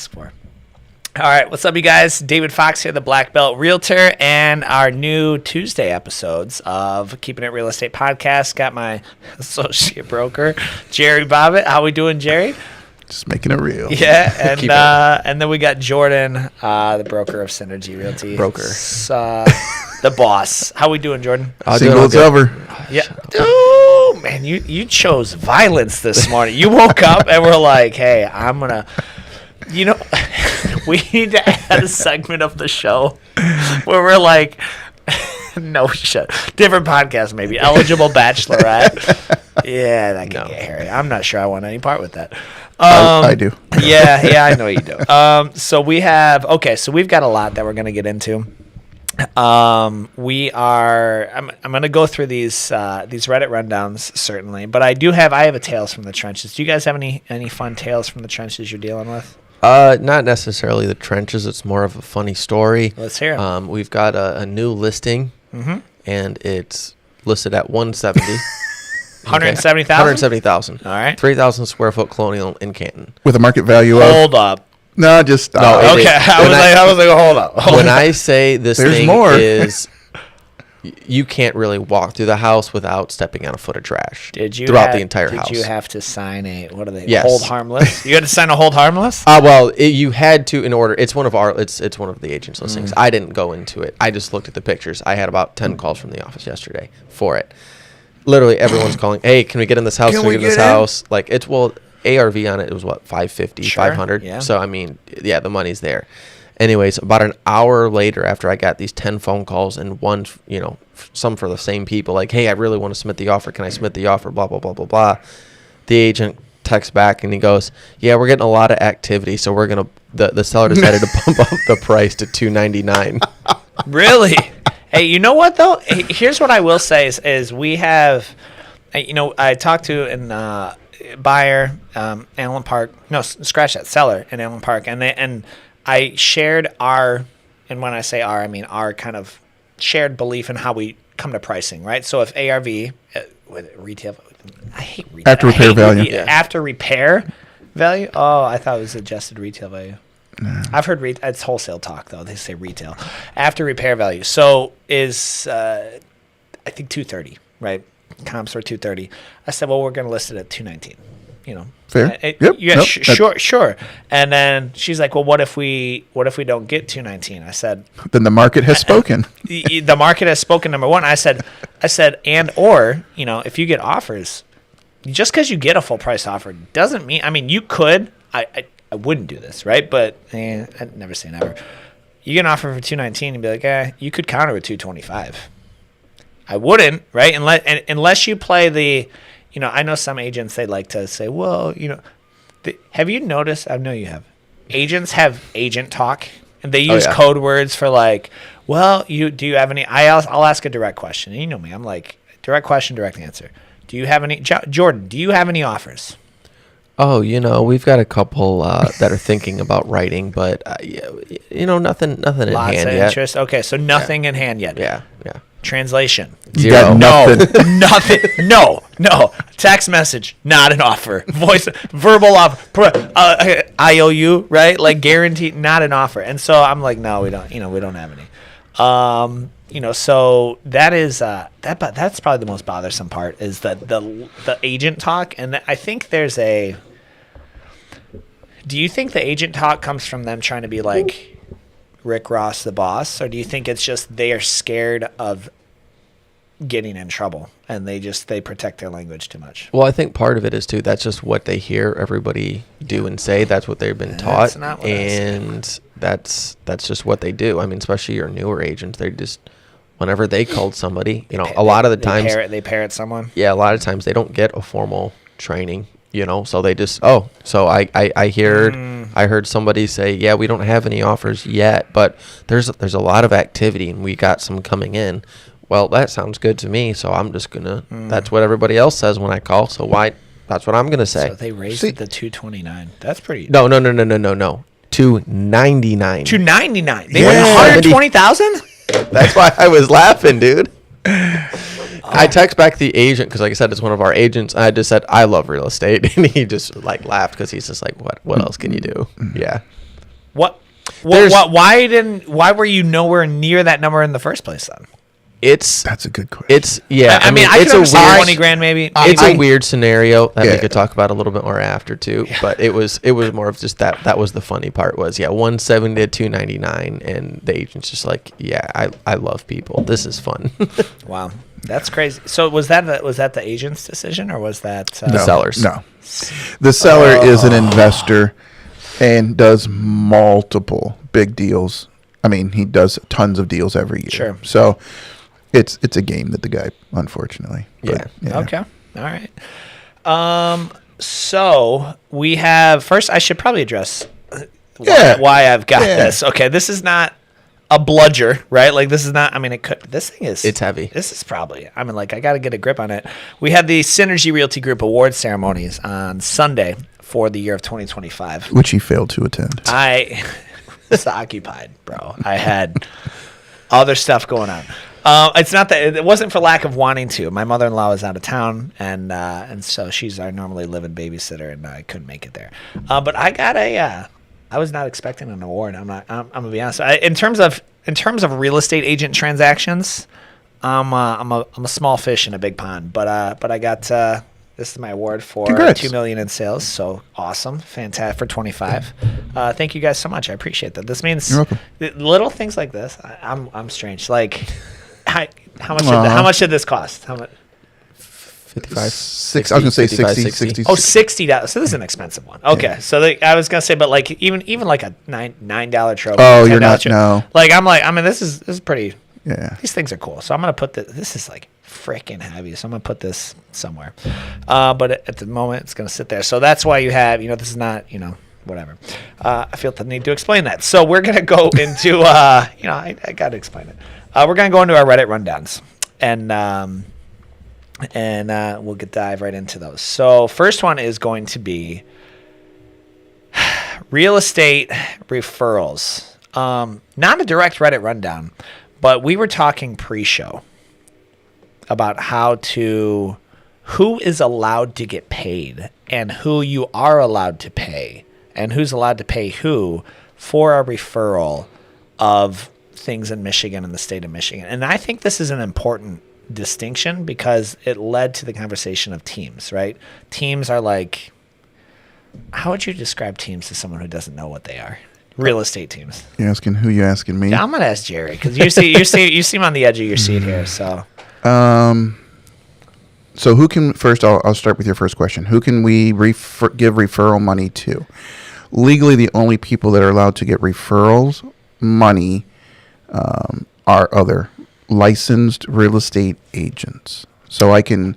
ask for. All right, what's up, you guys? David Fox here, the Black Belt Realtor, and our new Tuesday episodes of Keeping It Real Estate Podcast. Got my associate broker, Jerry Bobbitt. How we doing, Jerry? Just making it real. Yeah, and then we got Jordan, the broker of Synergy Realty. The boss. How we doing, Jordan? Single cover. Yeah. Oh, man, you chose violence this morning. You woke up and were like, hey, I'm going to... You know, we need to add a segment of the show where we're like, no shit, different podcast maybe, eligible bachelorette. Yeah, that can get hairy. I'm not sure I want any part with that. I do. Yeah, I know you do. So we've got a lot that we're going to get into. I'm going to go through these Reddit rundowns certainly, but I have a tales from the trenches. Do you guys have any fun tales from the trenches you're dealing with? Not necessarily the trenches. It's more of a funny story. Let's hear it. We've got a new listing, and it's listed at 170. 170,000? 170,000. All right. 3,000 square foot colonial in Canton. With a market value of... Hold up. No, just... No, okay, I was like, hold up. When I say this There's thing more. is... You can't really walk through the house without stepping on a foot of trash throughout the entire house. Did you have to sign what are they? Yes. Hold harmless? You had to sign a hold harmless? You had to in order. It's one of the agent's listings. I didn't go into it. I just looked at the pictures. I had about 10 calls from the office yesterday for it. Literally everyone's calling, hey, can we get in this house? Can we get in this house? Like ARV on it was what, 550, sure, 500. yeah. So I mean, yeah, the money's there. Anyways, about an hour later, after I got these 10 phone calls and one, some for the same people, like, hey, I really want to submit the offer. Can I submit the offer? Blah, blah, blah, blah, blah. The agent texts back and he goes, yeah, we're getting a lot of activity. So we're going to, the seller decided to bump up the price to $299. Really? Hey, you know what though? Here's what I will say is we have, I talked to an buyer, Allen Park, seller in Allen Park, and I shared and when I say I mean our kind of shared belief in how we come to pricing, right? So if ARV, with retail, I hate retail. After repair value. After repair value? Oh, I thought it was adjusted retail value. No. I've heard it's wholesale talk, though. They say retail. After repair value. So is, I think, $230, right? Comps are $230. I said, well, we're going to list it at $219. Fair. Sure. And then she's like, well, what if we don't get $219? I said, then the market has spoken. The market has spoken. Number one, I said, and or if you get offers, just because you get a full price offer doesn't mean. I mean, you could. I wouldn't do this, right? But I'd never say never. You get an offer for $219 and be like, you could counter with $225. I wouldn't, right? Unless you play the. I know some agents, they like to say, well, have you noticed? I know you have. Agents have agent talk, and they use code words for like, well, do you have any? I'll ask a direct question. And you know me. I'm like, direct question, direct answer. Do you have any? Jordan, do you have any offers? Oh, we've got a couple that are thinking about writing, but, nothing in hand Lots of yet. interest. Okay, so nothing in hand yet. Yeah. Translation. You got nothing. Nothing. No. Text message, not an offer. Voice, verbal offer. IOU, right? Like guaranteed, not an offer. And so I'm like, no, we don't. We don't have any. So that is that's probably the most bothersome part is the agent talk, and I think there's a. Do you think the agent talk comes from them trying to be like Rick Ross, the boss, or do you think it's just they are scared of getting in trouble and they protect their language too much? Well, I think part of it is too. That's just what they hear everybody do and say. That's what they've been taught, that's not what and that's just what they do. I mean, especially your newer agents, they just whenever they called somebody, a lot of the times they parrot someone. Yeah, a lot of times they don't get a formal training. So they just so I heard somebody say, yeah, we don't have any offers yet, but there's a lot of activity and we got some coming in. Well, that sounds good to me, so I'm just gonna. That's what everybody else says when I call. So why? That's what I'm gonna say. So they raised it to $229. That's pretty. No. $299. $299. They went $120,000. That's why I was laughing, dude. I text back the agent because, like I said, it's one of our agents. I just said I love real estate, and he just laughed because he's just like, "What else can you do?" Yeah. What? There's- Why were you nowhere near that number in the first place then? That's a good question. It's yeah. I mean, I it's could a understand weird 20 grand maybe. It's a weird scenario that we Yeah. could talk about a little bit more after too. But it was more of just that was the funny part was 170 to 299, and the agent's just like, yeah, I love people. This is fun. Wow, that's crazy. So was that the agent's decision or was that no, sellers. No, the seller is an investor and does multiple big deals. I mean, he does tons of deals every year. Sure. So it's a game that the guy, unfortunately. But, Okay. All right. So we have first. I should probably address why I've got this. Okay, this is not a bludger, right? Like this is not. I mean, it could. This thing is. It's heavy. This is probably. I mean, like I got to get a grip on it. We had the Synergy Realty Group award ceremonies on Sunday for the year of 2025. Which he failed to attend. I was occupied, bro. I had other stuff going on. It's not that it wasn't for lack of wanting to. My mother-in-law was out of town, and so she's our normally living babysitter, and I couldn't make it there. But I got I was not expecting an award. I'm gonna be honest. In terms of real estate agent transactions, I'm a small fish in a big pond. But I got this is my award for Congrats. $2 million in sales. So awesome, fantastic for 25. Thank you guys so much. I appreciate that. This means You're welcome. Little things like this. I'm strange. Like. How much did this cost? How much? 55. I was going to say 55, 60, 60. 60. Oh, $60. So this is an expensive one. Okay, so I was gonna say, but like even like a $9 trophy. Oh, you're $10 not- trophy. no. Like I mean, this is pretty. Yeah. These things are cool. So I'm gonna put this is like freaking heavy. So I'm gonna put this somewhere. But at the moment, it's gonna sit there. So that's why you have this is not whatever. I feel the need to explain that. So we're gonna go into I got to explain it. We're gonna go into our Reddit rundowns, and we'll dive right into those. So first one is going to be real estate referrals. Not a direct Reddit rundown, but we were talking pre-show about who is allowed to get paid and who you are allowed to pay and who's allowed to pay who for a referral of things in Michigan and the state of Michigan. And I think this is an important distinction because it led to the conversation of teams, right? Teams are like, how would you describe teams to someone who doesn't know what they are? Real estate teams. You asking who? You asking me? I'm gonna ask Jerry because you seem on the edge of your seat here. So So who can first? I'll start with your first question. Who can we give referral money to? Legally, the only people that are allowed to get referrals money are other licensed real estate agents. So I can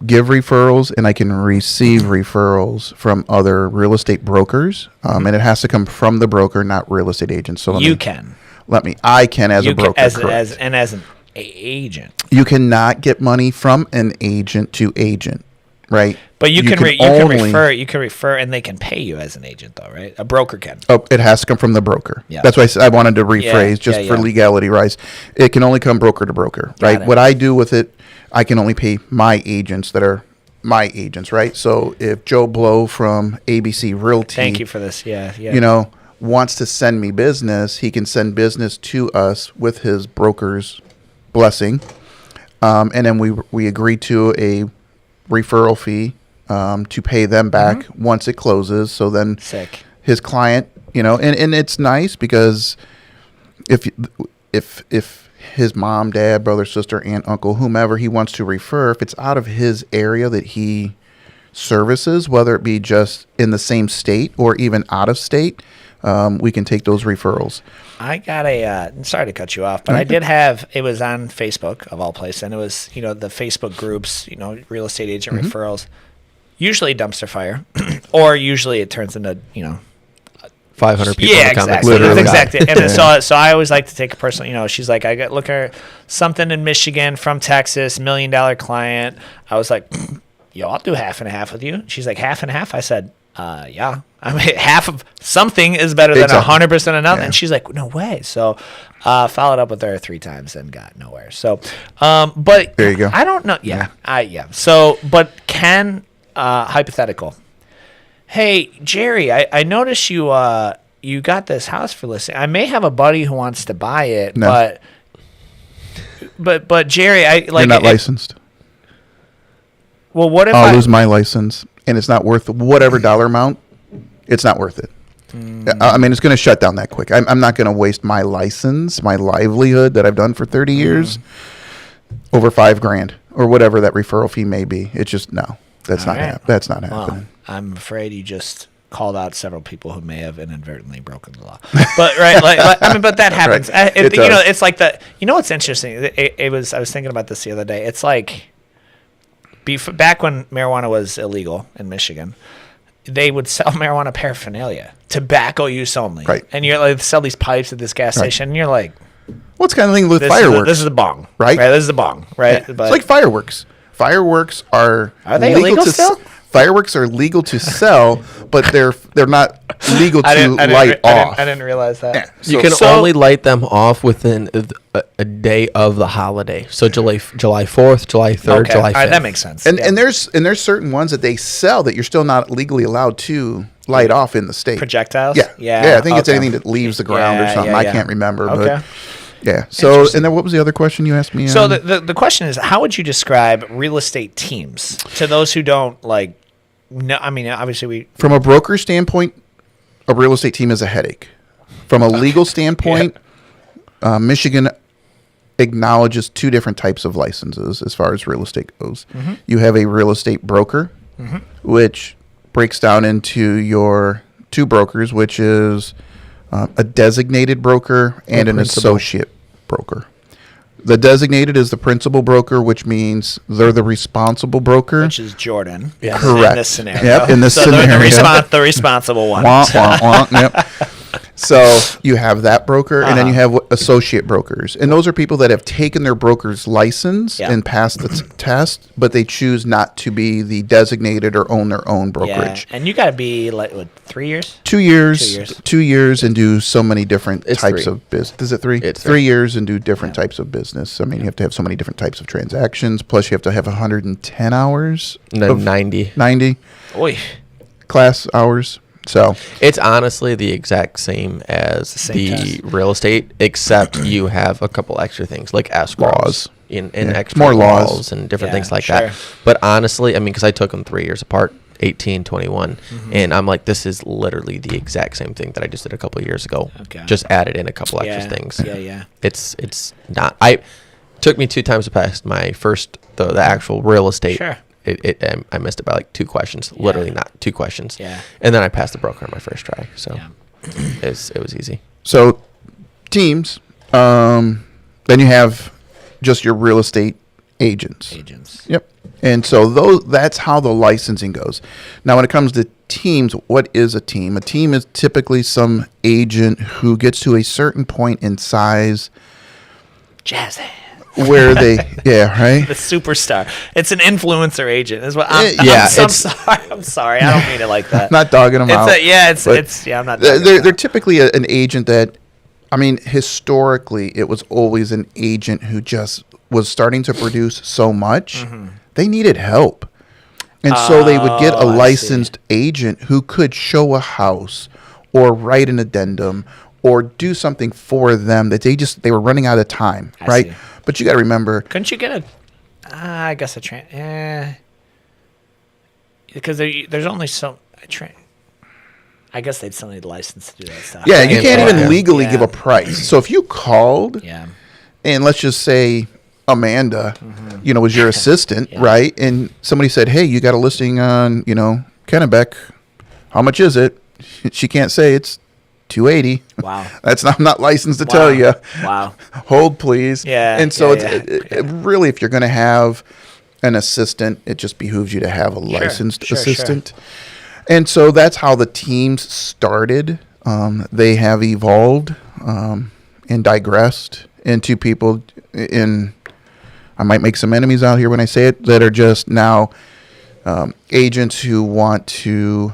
give referrals and I can receive referrals from other real estate brokers, and it has to come from the broker, not real estate agents. So I can as a broker, as correct. an agent. You cannot get money from an agent to agent, right? But you can only refer, and they can pay you as an agent, though, right? A broker can. Oh, it has to come from the broker. Yeah. That's why I wanted to rephrase Yeah, for legality rights. It can only come broker to broker, right? it. What I do with it, I can only pay my agents that are my agents, right? So if Joe Blow from ABC Realty, Thank you for this. Yeah. Wants to send me business, he can send business to us with his broker's blessing, and then we agree to a referral fee to pay them back once it closes. So then Sick. his client, and it's nice because if his mom, dad, brother, sister, aunt, uncle, whomever he wants to refer, if it's out of his area that he services, whether it be just in the same state or even out of state, we can take those referrals. I got sorry to cut you off, but I did it was on Facebook of all places, and it was, the Facebook groups, real estate agent referrals, usually dumpster fire, or usually it turns into, 500 people in the comment exactly. section. Exactly. And so I always like to take a personal, she's like, I got look at something in Michigan from Texas, $1 million client. I was like, yo, I'll do half and half with you. She's like, half and half? I said, yeah. I mean, half of something is better than 100% of nothing. Yeah. And she's like, no way. So followed up with her 3 times and got nowhere. So, but there you go. I don't know. Yeah. So, but hypothetical. Hey, Jerry, I noticed you you got this house for listing. I may have a buddy who wants to buy it, No. but Jerry, I like You're not licensed. Well, what if I'll I lose my license, and it's not worth whatever dollar amount. It's not worth it. I mean, it's going to shut down that quick. I'm not going to waste my license, my livelihood that I've done for 30 years, over $5,000 or whatever that referral fee may be. It's just no. That's All not right. that's not Well, happening. I'm afraid you just called out several people who may have inadvertently broken the law. But right, I mean, but that happens. Right. It, It you know, does. it's like the. You know what's interesting? I was thinking about this the other day. It's like, back when marijuana was illegal in Michigan, they would sell marijuana paraphernalia, tobacco use only. Right. And you're like sell these pipes at this gas Right. station, and you're like, What's kind of thing with this fireworks? This is the bong, Right? This is the bong, right? Yeah. It's like fireworks. Fireworks are they illegal to still? Fireworks are legal to sell, but they're not legal to light off. I didn't realize that. Yeah. You can only light them off within a day of the holiday. So July 4th, July 3rd, Okay. July 5th. All right, that makes sense. And Yeah. and there's certain ones that they sell that you're still not legally allowed to light off in the state. projectiles. Yeah, yeah. I think it's okay. anything that leaves the ground or Yeah, something. yeah, I yeah. can't remember, Okay. but yeah. So Interesting. and then what was the other question you asked me? So the question is, how would you describe real estate teams to those who don't like? No, I mean, obviously we. From a broker standpoint, a real estate team is a headache. From a legal standpoint, Michigan acknowledges two different types of licenses as far as real estate goes. You have a real estate broker, which breaks down into your two brokers, which is a designated broker and an principal. associate broker. The designated is the principal broker, which means they're the responsible broker. Which is Jordan. Yeah, Correct. In this scenario. Yep, in this so they're scenario. the responsible one. Wah, wah, wah, yep. So you have that broker, and then you have associate brokers, and those are people that have taken their broker's license Yeah. and passed the test, but they choose not to be the designated or own their own Yeah, brokerage. and you got to be like what, 3 years? 2 years, 2 years. 2 years, and do so many different It's types 3. of business. Is it 3? It's 3 3. years and do different types of business. I mean, you have to have so many different types of transactions. Plus, you have to have 110 hours, And then of 90. 90 Oy. class hours. So It's honestly the exact same as same the test. real estate, except you have a couple extra things like escrows Laws. and Yeah, extra more laws. and different Yeah, things like sure. that. But honestly, I mean, because I took them 3 years apart, 18, 21, and I'm like, this is literally the exact same thing that I just did a couple of years ago. Okay. Just added in a couple Yeah, extra things. yeah. It's not. I took me 2 times to pass my first the actual real estate. Sure. I missed it by like 2 questions. Literally not 2 questions. Yeah. And then I passed the broker on my first try. So Yeah. it was easy. So teams, then you have just your real estate agents. Agents. Yep. And so that's how the licensing goes. Now when it comes to teams, what is a team? A team is typically some agent who gets to a certain point in size Jazz. where they right? The superstar. It's an influencer agent. Is what I'm, Yeah, I'm it's- sorry. I'm sorry. I don't mean it like that. Not dogging them out. But I'm not. doing They're that. typically an agent that, I mean, historically, it was always an agent who just was starting to produce so much, they needed help. And so they would get a Oh, I see. licensed agent who could show a house or write an addendum or do something for them that they were running out of time, I right? see. But you got to remember, Couldn't you get I guess because there's only so I guess they'd still need a license to do that stuff. yeah, you And- can't even yeah. legally Yeah. give a price. So if you called Yeah. and let's just say Amanda, was your assistant, Yeah. right? And somebody said, "Hey, you got a listing on, Kennebec. How much is it?" She can't say it's $280. Wow. I'm not licensed to Wow. tell you. Wow. Hold, please. Yeah, And so yeah, it really, if you're going to have an assistant, it just behooves you to have a licensed sure. assistant. And so that's how the teams started. They have evolved and digressed into people I might make some enemies out here when I say it, that are just now agents who want to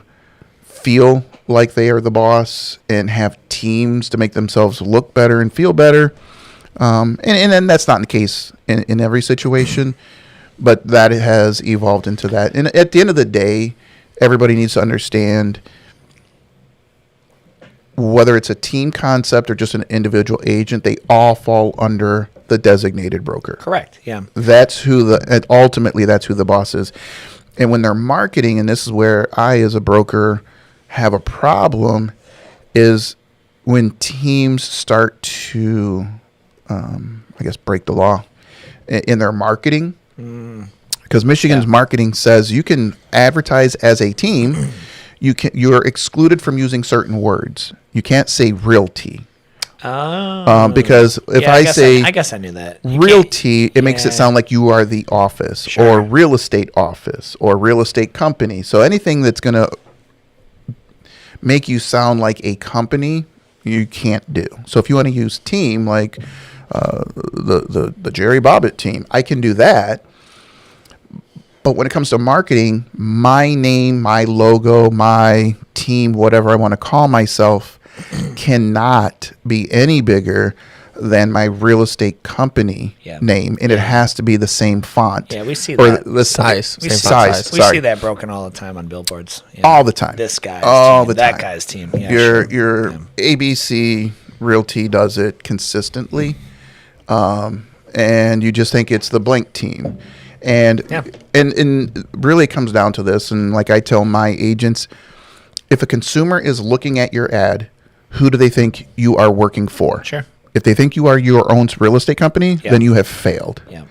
feel like they are the boss and have teams to make themselves look better and feel better. And then that's not the case in every situation, but that has evolved into that. And at the end of the day, everybody needs to understand whether it's a team concept or just an individual agent, they all fall under the designated broker. Correct. Yeah. That's who and ultimately that's who the boss is. And when they're marketing, and this is where I, as a broker, have a problem, is when teams start to, I guess, break the law in their marketing. Because Michigan's marketing says you can advertise as a team. You're excluded from using certain words. You can't say realty. Oh. Because if Yeah, I guess I knew that. realty, it makes it sound like you are the office Sure. or real estate office or real estate company. So anything that's going to make you sound like a company, you can't do. So if you want to use team, like the Jerry Bobbitt team, I can do that. But when it comes to marketing, my name, my logo, my team, whatever I want to call myself, cannot be any bigger than my real estate company name, and it has to be the same font. Yeah, we see or that. the Size. We Same see, font size. we Sorry. see that broken all the time on billboards. Yeah. All the time. This guy's All team, the that time. guy's team. Yeah, your sure. your Yeah. ABC Realty does it consistently, and you just think it's the blank team, and Yeah. and really it comes down to this. And like I tell my agents, if a consumer is looking at your ad, who do they think you are working for? Sure. If they think you are your own real estate company, Yeah. then you have failed. Yeah.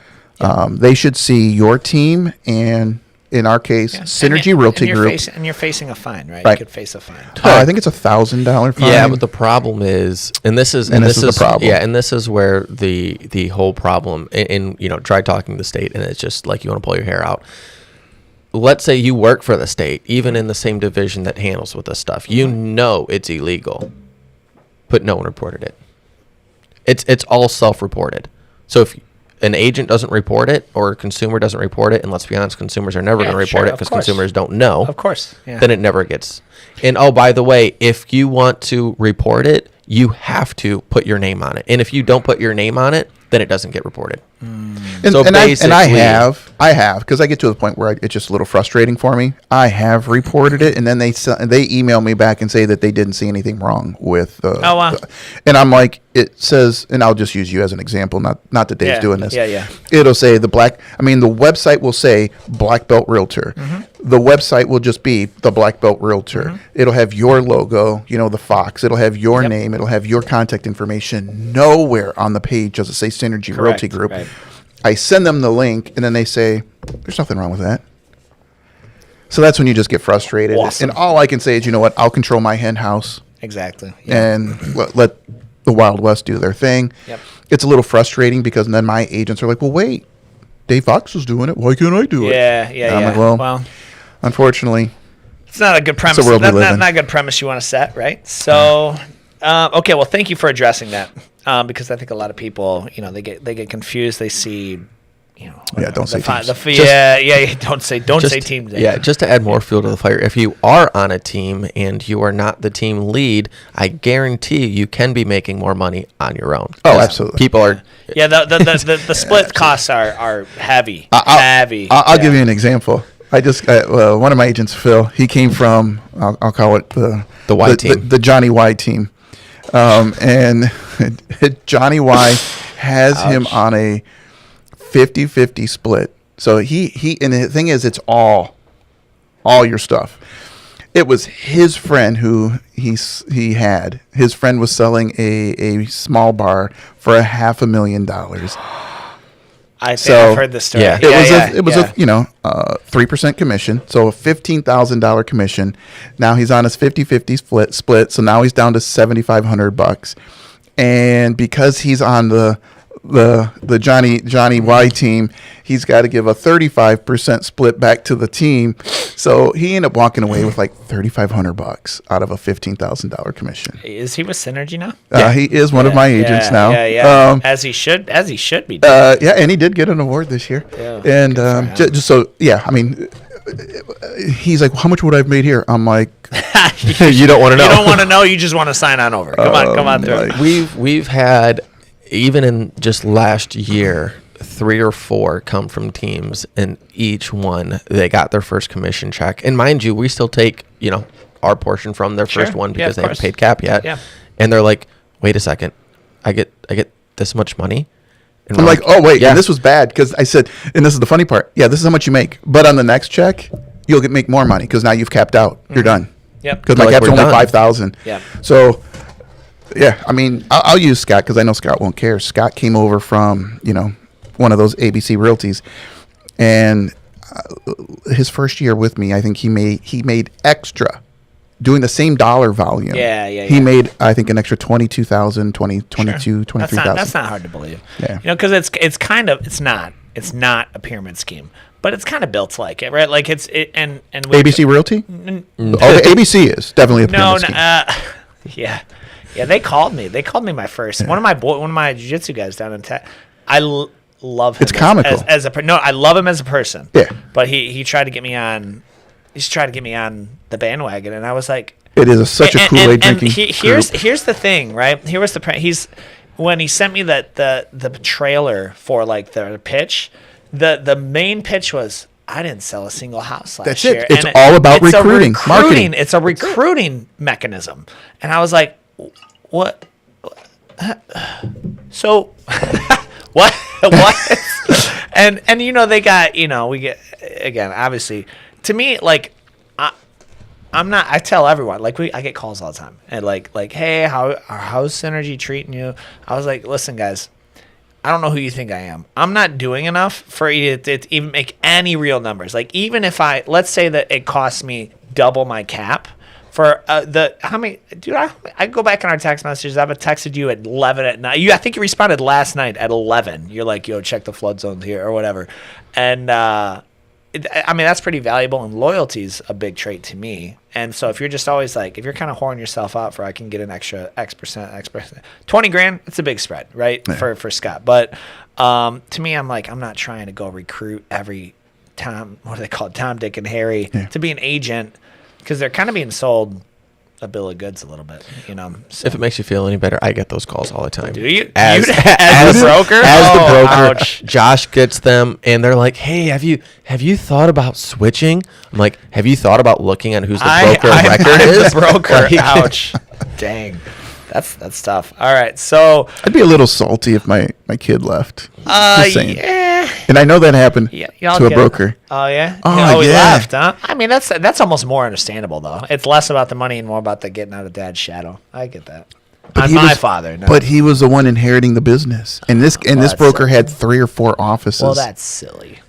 They should see your team and, in our case, Yeah. Synergy and Realty you're Group. And you're facing a fine, right? Right. You could face a fine. I think it's $1,000 fine. Yeah, but the problem is, and this is the problem. Yeah, and this is where the whole problem. In try talking to the state, and it's just like you want to pull your hair out. Let's say you work for the state, even in the same division that handles with this stuff. You know it's illegal, but no one reported it. It's all self-reported. So if an agent doesn't report it or a consumer doesn't report it, and let's be honest, consumers are never Yeah, going to sure, report it of because course. consumers don't know. Of course. Yeah. Then it never gets. And oh, by the way, if you want to report it, you have to put your name on it. And if you don't put your name on it, then it doesn't get reported. And, So and I basically- have, because I get to the point where it's just a little frustrating for me. I have reported it, and then they email me back and say that they didn't see anything wrong with. Oh, wow. And I'm like, it says, and I'll just use you as an example, not that Dave's Yeah, doing this. yeah. It'll say the website will say Black Belt Realtor. Mm-hmm. The website will just be the Black Belt Realtor. It'll have your logo, the fox. It'll have your Yep. name. It'll have your contact information. Nowhere on the page does it say Synergy Realty Correct, Group. right. I send them the link, and then they say, there's nothing wrong with that. So that's when you just get frustrated. Awesome. And all I can say is, you know what? I'll control my hen house Exactly. Yeah. and let the Wild West do their thing. Yep. It's a little frustrating because then my agents are like, well, wait, Dave Fox is doing it. Why can't I do it? Yeah. And I'm like, well, unfortunately, it's not a good premise. the world we Not, live not, in. not a good premise you want to set, right? So, okay. Well, thank you for addressing that, because I think a lot of people, they get confused. They see, don't say teams. Don't say teams. Yeah, just to add more fuel to the fire. If you are on a team and you are not the team lead, I guarantee you can be making more money on your own. Oh, 'Cause absolutely. People are. Yeah, the split costs are heavy. Heavy. I'll give you an example. One of my agents, Phil, he came from, I'll call it the Y team. the Johnny Y team. And Johnny Y has him on a 50-50 split. So he and the thing is, it's all your stuff. It was his friend who he had. His friend was selling a small bar for $500,000. I think So, I've heard this story. yeah. It was a 3% commission, so a $15,000 commission. Now he's on his 50-50 split, so now he's down to $7,500, and because he's on the Johnny Y team, he's got to give a 35% split back to the team. So he ended up walking away with like $3,500 out of a $15,000 commission. Is he with Synergy now? He is one of my agents now. Yeah. As he should be. Doing. And he did get an award this year. Yeah, And good for him. just so, I mean, he's like, how much would I have made here? I'm like, You don't want to know. You don't want to know. You just want to sign on over. Come on through. like- We've had, even in just last year, 3 or 4 come from teams, and each one they got their first commission check. And mind you, we still take our portion from their Sure. first one Yeah, because of they haven't course. paid cap yet. Yeah. And they're like, wait a second, I get this much money. And I'm we're like, oh wait, yeah. and this was bad because I said, and this is the funny part. Yeah, this is how much you make, but on the next check, you'll make more money because now you've capped out. You're done. Yep. Because my Like, cap's we're only done. 5,000. Yeah. So, yeah, I mean, I'll use Scott because I know Scott won't care. Scott came over from one of those ABC Realties, and his first year with me, I think he made extra. Doing the same dollar volume. Yeah. He made, I think, an extra 22,000, 22, 23,000. That's not hard to believe. Yeah. Because it's kind of it's not a pyramid scheme, but it's kind of built like it, right? Like and we- ABC Realty? Oh, the ABC is definitely a No, pyramid scheme. yeah. They called me. They called me my first. One of my jiu-jitsu guys down in Tech. I love him. It's comical. No, I love him as a person. Yeah. But he tried to get me on. He's trying to get me on the bandwagon, and I was like, It is such a Kool-Aid drinking here's group. the thing, right? Here was when he sent me the trailer for like the pitch, the main pitch was I didn't sell a single house last That's it. year. It's And all about it's a recruiting, marketing. It's a recruiting mechanism, and I was like, what? So what? and they got we get again obviously to me like I'm not. I tell everyone like I get calls all the time and like hey, how's Synergy treating you? I was like, listen guys, I don't know who you think I am. I'm not doing enough for you to even make any real numbers. Like even if let's say that it costs me double my cap for how many, dude, I go back in our text messages. I've texted you at 11 at night. I think you responded last night at 11. You're like, yo, check the flood zones here or whatever. And I mean, that's pretty valuable, and loyalty's a big trait to me. And so if you're just always like, if you're kind of whoring yourself out for I can get an extra X percent, 20 grand, it's a big spread, right? Yeah. For Scott. But to me, I'm like, I'm not trying to go recruit every Tom, what do they call it? Tom, Dick, and Harry to be an agent because they're kind of being sold a bill of goods a little bit, So. If it makes you feel any better, I get those calls all the time. Do you? As the the broker? As the broker, Ouch. Josh gets them, and they're like, "Hey, have you thought about switching?" I'm like, "Have you thought about looking at who's the broker of record I'm is?" the broker. Like- Ouch. Dang. That's tough. All right, so I'd be a little salty if my kid left. Just saying. yeah. And I know that happened Y'all to a get it. broker. Oh yeah. Oh, he yeah. left, huh? I mean, that's almost more understandable though. It's less about the money and more about the getting out of dad's shadow. I get that. But On he my was- father. No. But he was the one inheriting the business, and this that's broker so- had 3 or 4 offices. well, that's silly.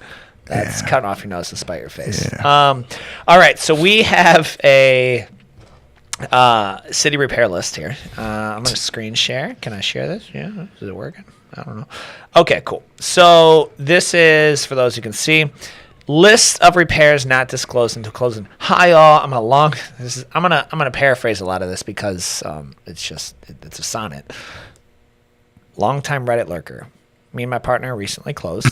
That's cutting off your nose to spite your face. Yeah. All right, so we have a city repair list here. I'm going to screen share. Can I share this? Yeah. Is it working? I don't know. Okay, cool. So this is, for those who can see, list of repairs not disclosed until closing. Hi, all. I'm gonna paraphrase a lot of this because it's a sonnet. Longtime Reddit lurker. Me and my partner recently closed.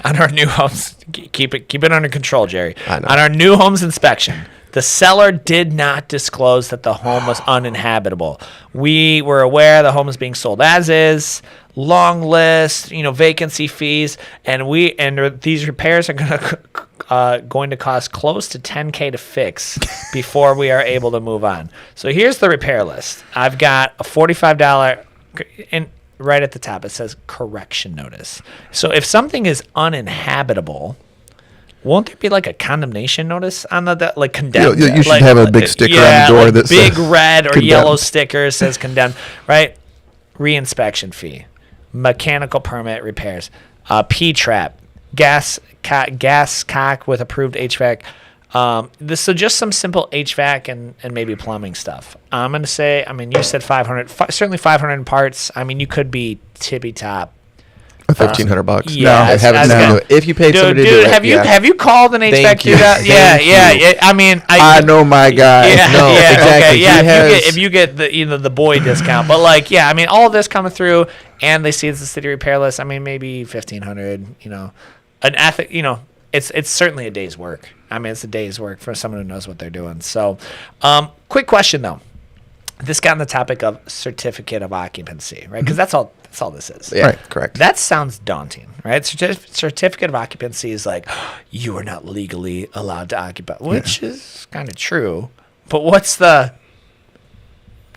On our new homes, keep it under control, Jerry. I know. On our new homes inspection, the seller did not disclose that the home was uninhabitable. We were aware the home was being sold as is, long list, vacancy fees, and these repairs are going to cost close to $10K to fix before we are able to move on. So here's the repair list. I've got a $45 and right at the top it says correction notice. So if something is uninhabitable, won't there be like a condemnation notice on the like condemned? You should have a big sticker on the door like that big says red or condemned. yellow sticker says condemned, right? Reinspection fee, mechanical permit repairs, P-trap, gas cock with approved HVAC. So just some simple HVAC and maybe plumbing stuff. I'm gonna say, you said 500, certainly 500 parts. You could be tippy top. $1,500. Yeah, I haven't that's done good. it. If you paid somebody to do it, have you called an HVAC Thank you. dude? Yeah. Thank you. I know my guy. Yeah, No, yeah, exactly. okay, yeah. He If you get the the boy discount, but all of this coming through, and they see it's the city repair list. Maybe 1,500. An ethic. It's certainly a day's work. It's a day's work for someone who knows what they're doing. So, quick question though. This got on the topic of certificate of occupancy, right? Because that's all this is. Yeah, Right. correct. That sounds daunting, right? Certificate of occupancy is like, you are not legally allowed to occupy, which is kind of true. But what's the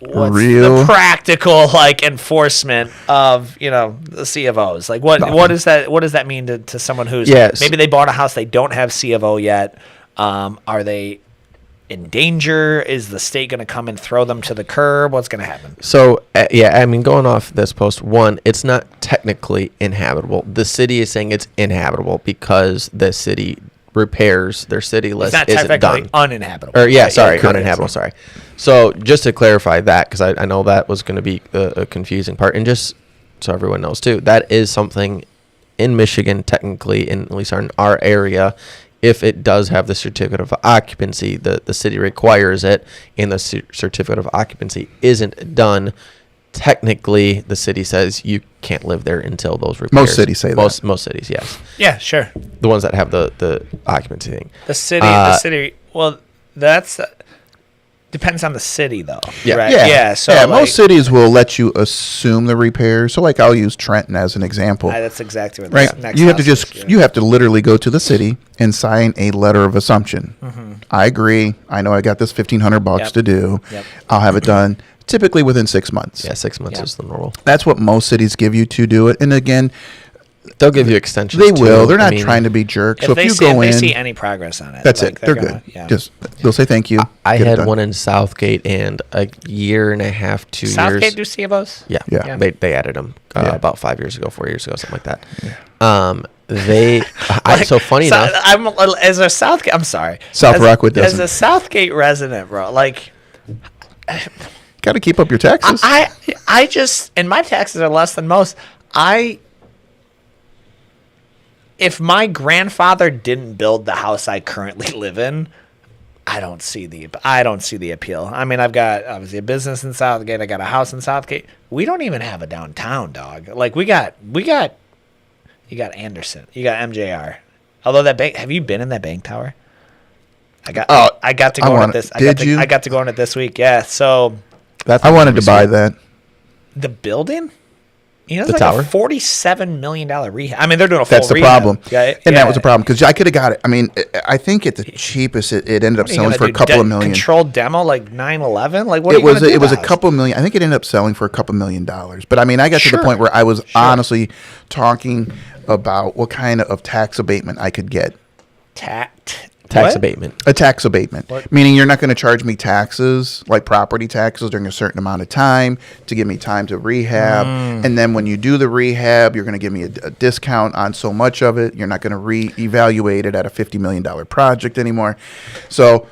Real practical like enforcement of the C of O's? Like what is that? What does that mean to someone who's maybe they bought a house, they don't have C of O yet? Are they in danger? Is the state going to come and throw them to the curb? What's going to happen? So, I mean, going off this post, one, it's not technically inhabitable. The city is saying it's inhabitable because the city repairs, their city It's list not isn't technically done. uninhabitable. Or, yeah, Right, sorry, correct. uninhabitable, sorry. So, just to clarify that, because I know that was going to be a confusing part, and just so everyone knows, too, that is something in Michigan, technically, at least in our area. If it does have the certificate of occupancy, the city requires it, and the certificate of occupancy isn't done, technically the city says you can't live there until those repairs. Most cities say that. Most cities, yes. Yeah, sure. The ones that have the occupancy thing. The city. Well, that's depends on the city, though. Yeah. Right? Yeah. So yeah, like, most cities will let you assume the repairs. So, like, I'll use Trenton as an example. that's exactly what Right. this next You have to house is, just you have to literally go to the city and sign a letter of assumption. I agree. I know I got this $1,500 Yep. to do. Yep. I'll have it done typically within 6 months. Yeah, 6 months Yeah. is the normal. That's what most cities give you to do it. And again, They'll give you extensions. they will. too. They're I not mean, trying to be jerks. If So if they you see, go if in, they see any progress on it, that's like, it. They're good. Yeah. Just they'll say thank you. I get it had done. one in Southgate, and a year and a half, 2 Southgate years. do C of O's? Yeah, Yeah. They added them Yeah. about 5 years ago, 4 years ago, something like that. So funny enough, I'm a little, as a Southgate. I'm sorry. South as, Rockwood As doesn't. a Southgate resident, bro, like Got to keep up your taxes. I just, and my taxes are less than most. If my grandfather didn't build the house I currently live in, I don't see the appeal. I mean, I've got obviously a business in Southgate. I got a house in Southgate. We don't even have a downtown, dog. Like you got Anderson, you got MJR. Although that bank, have you been in that bank tower? I got to go on it this. I got to go on it this week. Yeah. So I wanted to buy that. the building. You know, The it's tower? like a $47 million rehab. I mean, they're doing a full That's the rehab. problem. Yeah, And that was the problem because I could have got it. I mean, I think at the cheapest it ended up What are you selling gonna for a do, couple of million. Controlled demo like 9/11. Like what? It are you was gonna do it was a about couple million. I think it ended up selling for a couple $1 million. But I mean, I got to Sure. the point where I was honestly talking about what kind of tax abatement I could get. tax What? abatement. A tax abatement, What? meaning you're not going to charge me taxes, like property taxes, during a certain amount of time to give me time to rehab. And then when you do the rehab, you're going to give me a discount on so much of it. You're not going to reevaluate it at a $50 million project anymore. So,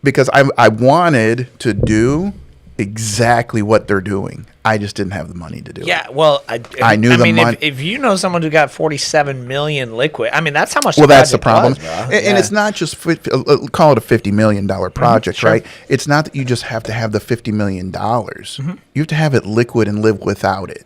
because I wanted to do exactly what they're doing, I just didn't have the money to do it. Yeah, well, I knew the mean, mon- if you know someone who got 47 million liquid, I mean, that's how much. Well, that's the project problem, was, bro. and Yeah. it's not just call it a $50 million project, sure. right? It's not that you just have to have the $50 million. Mm-hmm. You have to have it liquid and live without it.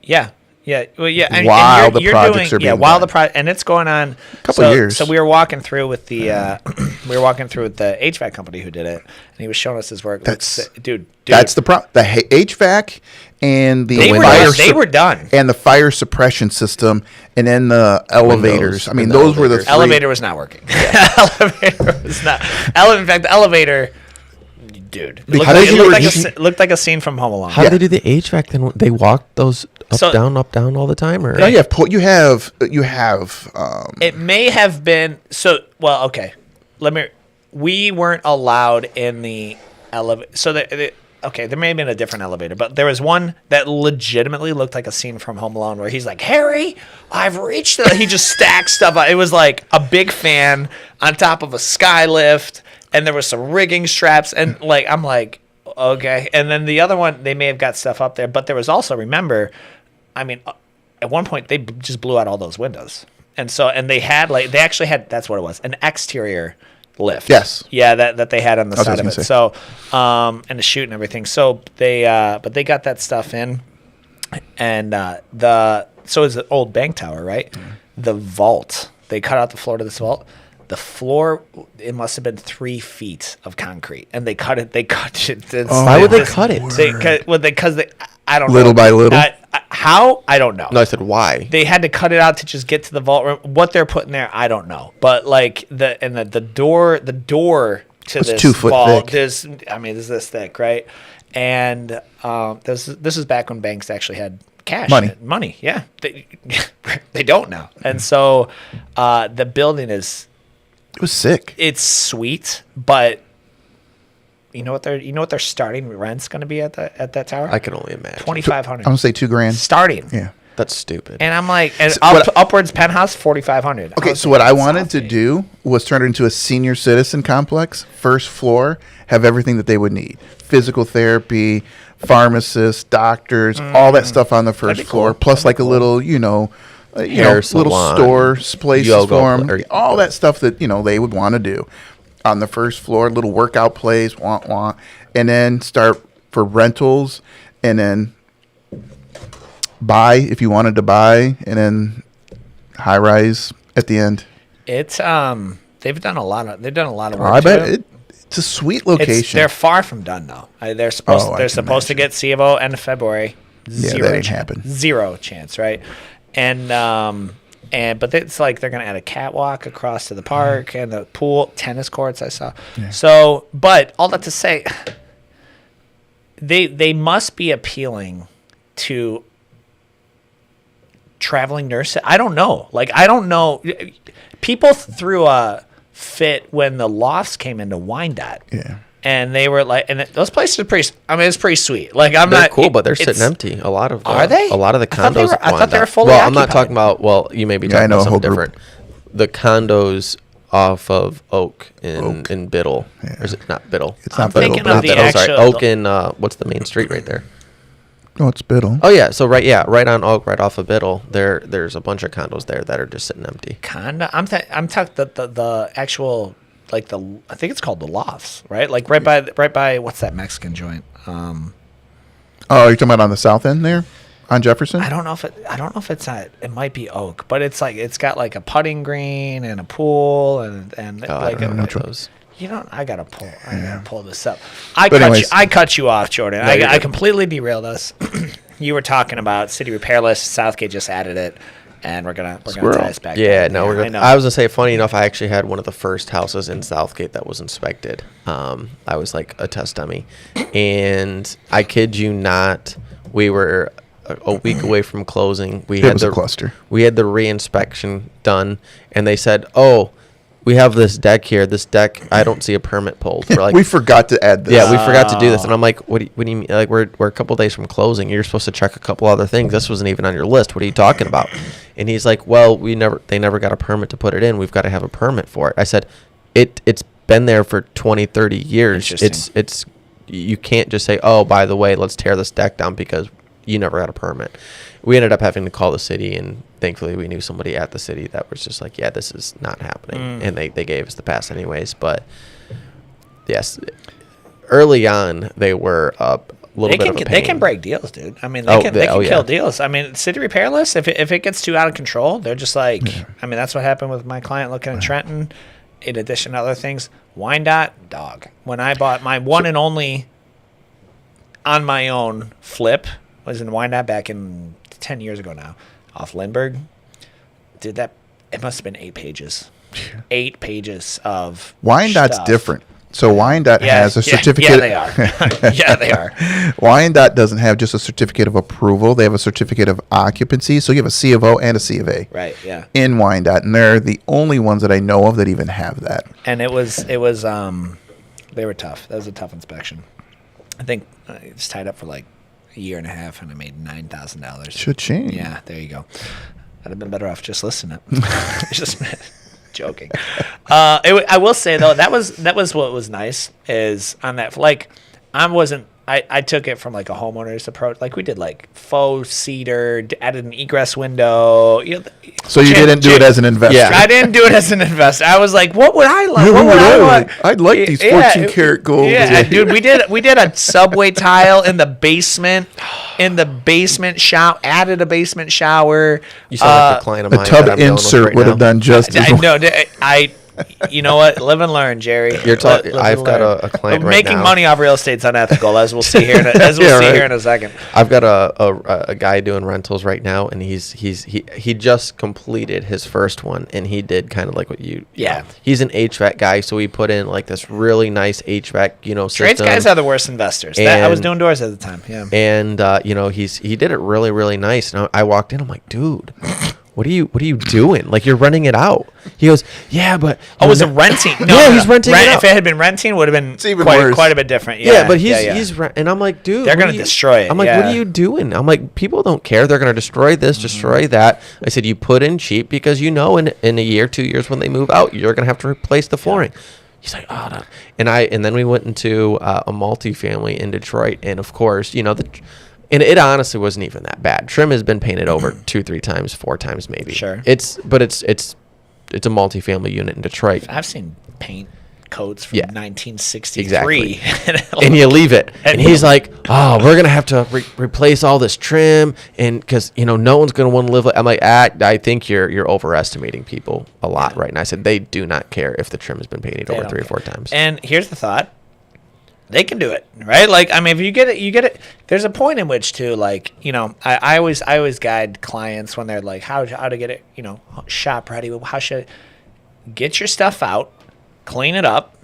Yeah. Yeah, well, yeah, and, While and the projects are being while done. the project, and it's going on Couple so, years. So we were walking through with the the HVAC company who did it, and he was showing us his work. That's- dude. That's the problem. The HVAC and the They were fire done. They were done. and the fire suppression system, and then the elevators. I mean, and the those were the elevators. three. Elevator was not working. Elevator was not. In fact, the elevator, dude, it How did you- looked like a scene from Home Alone. How do they do the HVAC then? They walk those So- up, down all the time? Or No, you have you have It may have been so. Well, okay. We weren't allowed in the elevator. So okay, there may have been a different elevator, but there was one that legitimately looked like a scene from Home Alone where he's like, "Harry, I've reached." He just stacked stuff up. It was like a big fan on top of a sky lift, and there was some rigging straps, and like I'm like, okay. And then the other one, they may have got stuff up there, but there was also, remember, I mean, at one point they just blew out all those windows, and they actually had, that's what it was, an exterior lift. Yes. Yeah, that they had on the That's side what I of was it. So, and the chute and everything. So but they got that stuff in, and so it's an old bank tower, right? The vault. They cut out the floor to this vault. The floor, it must have been 3 feet of concrete, and they cut it. Why would they cut it? Because I don't know. Little by little? How? I don't know. No, I said why. They had to cut it out to just get to the vault room. What they're putting there, I don't know. But like the door to It's this 2 foot vault. thick. This is this thick, right? And this is back when banks actually had cash, money. Yeah, they don't now. And so the building It was sick. it's sweet, but you know what their starting rent's going to be at that tower? I can only imagine. $2,500 I'm gonna say $2,000. starting. Yeah. That's stupid. And I'm like, and what upwards penthouse $4,500. Okay, so what I wanted to do was turn it into a senior citizen complex. First floor, have everything that they would need: physical therapy, pharmacists, doctors, all that stuff on the first be floor. cool. Plus, like a little, little Hair salon, store places yoga for them. or- All that stuff that they would want to do on the first floor. Little workout place, and then start for rentals, and then buy if you wanted to buy, and then high rise at the end. It's they've done a lot of work. I bet to it. it's a sweet It's, location. they're far from done though. They're I supposed to can get C of O end of February. Yeah, that ain't happen. Zero chance, right? And but it's like they're gonna add a catwalk across to the park and the pool, tennis courts. I saw. Yeah. So, but all that to say, they must be appealing to traveling nurses. I don't know. Like I don't know. People threw a fit when the lofts came into Wyandotte. Yeah. And they were like, and those places are pretty. I mean, it's pretty sweet. Like I'm They're not cool, but they're it's- sitting empty. A lot of Are they? A lot of the I thought they condos. were- I thought they were Wyandotte. fully Well, I'm not occupied. talking about. Well, you may be Yeah, I talking know about a whole something group. different. The condos off of Oak in Biddle, Yeah. or is it not Biddle? It's not I'm Biddle, thinking but of the Biddle, sorry. actual. Oak and what's the main street right there? No, it's Biddle. Oh yeah, so right on Oak, right off of Biddle. There's a bunch of condos there that are just sitting empty. Kinda. I'm talking the actual I think it's called the lofts, right? Like right by what's that Mexican joint? Oh, you're talking about on the south end there, on Jefferson? I don't know if it's at. It might be Oak, but it's like it's got like a putting green and a pool and Oh, I like don't know a, about those. I gotta pull this up. But anyways. I cut you off, Jordan. No, you're I good. completely derailed us. You were talking about city repair list. Southgate just added it, and we're gonna Squirrel. tie us back. Yeah, down. no, we're I good. know. I was gonna say, funny enough, I actually had one of the first houses in Southgate that was inspected. I was like a test dummy, and I kid you not, we were a week away from closing. We It had was a cluster. We had the re-inspection done, and they said, "Oh, we have this deck here. This deck, I don't see a permit pulled." We're like, we forgot to add this. yeah, we forgot to do this, and I'm like, what do you mean? Like, we're a couple days from closing. You're supposed to check a couple other things. This wasn't even on your list. What are you talking about? And he's like, well, they never got a permit to put it in. We've got to have a permit for it. I said, it's been there for 20, 30 years. Interesting. It's you can't just say, oh, by the way, let's tear this deck down because you never got a permit. We ended up having to call the city, and thankfully we knew somebody at the city that was just like, yeah, this is not happening. And they gave us the pass anyways. But yes, early on they were up a little bit of a pain. They can break deals, dude. I mean, Oh, they can yeah. kill deals. I mean, city repair list. If it gets too out of control, they're just like. I mean, that's what happened with my client looking at Trenton. In addition to other things, Wyandotte, dog. When I bought my one and only on my own flip was in Wyandotte back in 10 years ago now, off Lindbergh. Did that? It must have been 8 pages. 8 pages of Wyandott's stuff. different. So Wyandotte has a certificate. Yeah, they are. Yeah, they are. Wyandotte doesn't have just a certificate of approval. They have a certificate of occupancy. So you have a C of O and a C of A Right. Yeah. in Wyandotte, and they're the only ones that I know of that even have that. And it was they were tough. That was a tough inspection. I think it's tied up for like a year and a half, and I made $9,000. Should change. Yeah, there you go. I'd have been better off just listening. Just joking. I will say though, that was what was nice is on that. Like, I took it from like a homeowner's approach. Like we did like faux cedar, added an egress window. So you didn't do it as an investor. Yeah. I didn't do it as an investor. I was like, what would I like? Yeah, What would I want? I'd like these 14 karat gold. Yeah, dude, we did a subway tile in the basement. Shower, added a basement shower. You sound like a client of A mine. tub that I'm dealing with insert right would now. have done just as I well. know. You know what? Live and learn, Jerry. You're talking. Live I've and got learn. a client right Making now. money off real estate's unethical, as we'll see here. As we'll Yeah, see right. here in a second. I've got a guy doing rentals right now, and he just completed his first one, and he did kind of like what you Yeah. know. He's an HVAC guy, so he put in like this really nice HVAC Trades system. guys are the worst investors. I was And- doing doors at the time. Yeah. And he did it really, really nice. And I walked in, I'm like, dude, what are you doing? Like, you're renting it out. He goes, yeah, but Oh, was it renting? No, Yeah, no, he's no. renting it out. If it had been renting, would have been even worse. quite a bit different. Yeah, but he's yeah. and I'm like, dude, They're what gonna are you- destroy it, I'm like, what yeah. are you doing? I'm like, people don't care. They're gonna destroy this, destroy that. I said, you put in cheap because in a year, 2 years when they move out, you're gonna have to replace the flooring. He's like, oh no. And then we went into a multifamily in Detroit, and of course, and it honestly wasn't even that bad. Trim has been painted over 2-3 times, 4 times maybe. Sure. It's a multifamily unit in Detroit. I've seen paint coats from Yeah. 1963. And you leave it, and he's like, "Oh, we're gonna have to replace all this trim, and because no one's gonna want to live." I'm like, I think you're overestimating people a lot right now. I said they do not care if the trim has been painted over don't 3 or care. 4 times. And here's the thought. They can do it, right? Like, I mean, if you get it. There's a point in which too, like, I always guide clients when they're like, how to get it, shop ready. How should I get your stuff out, clean it up.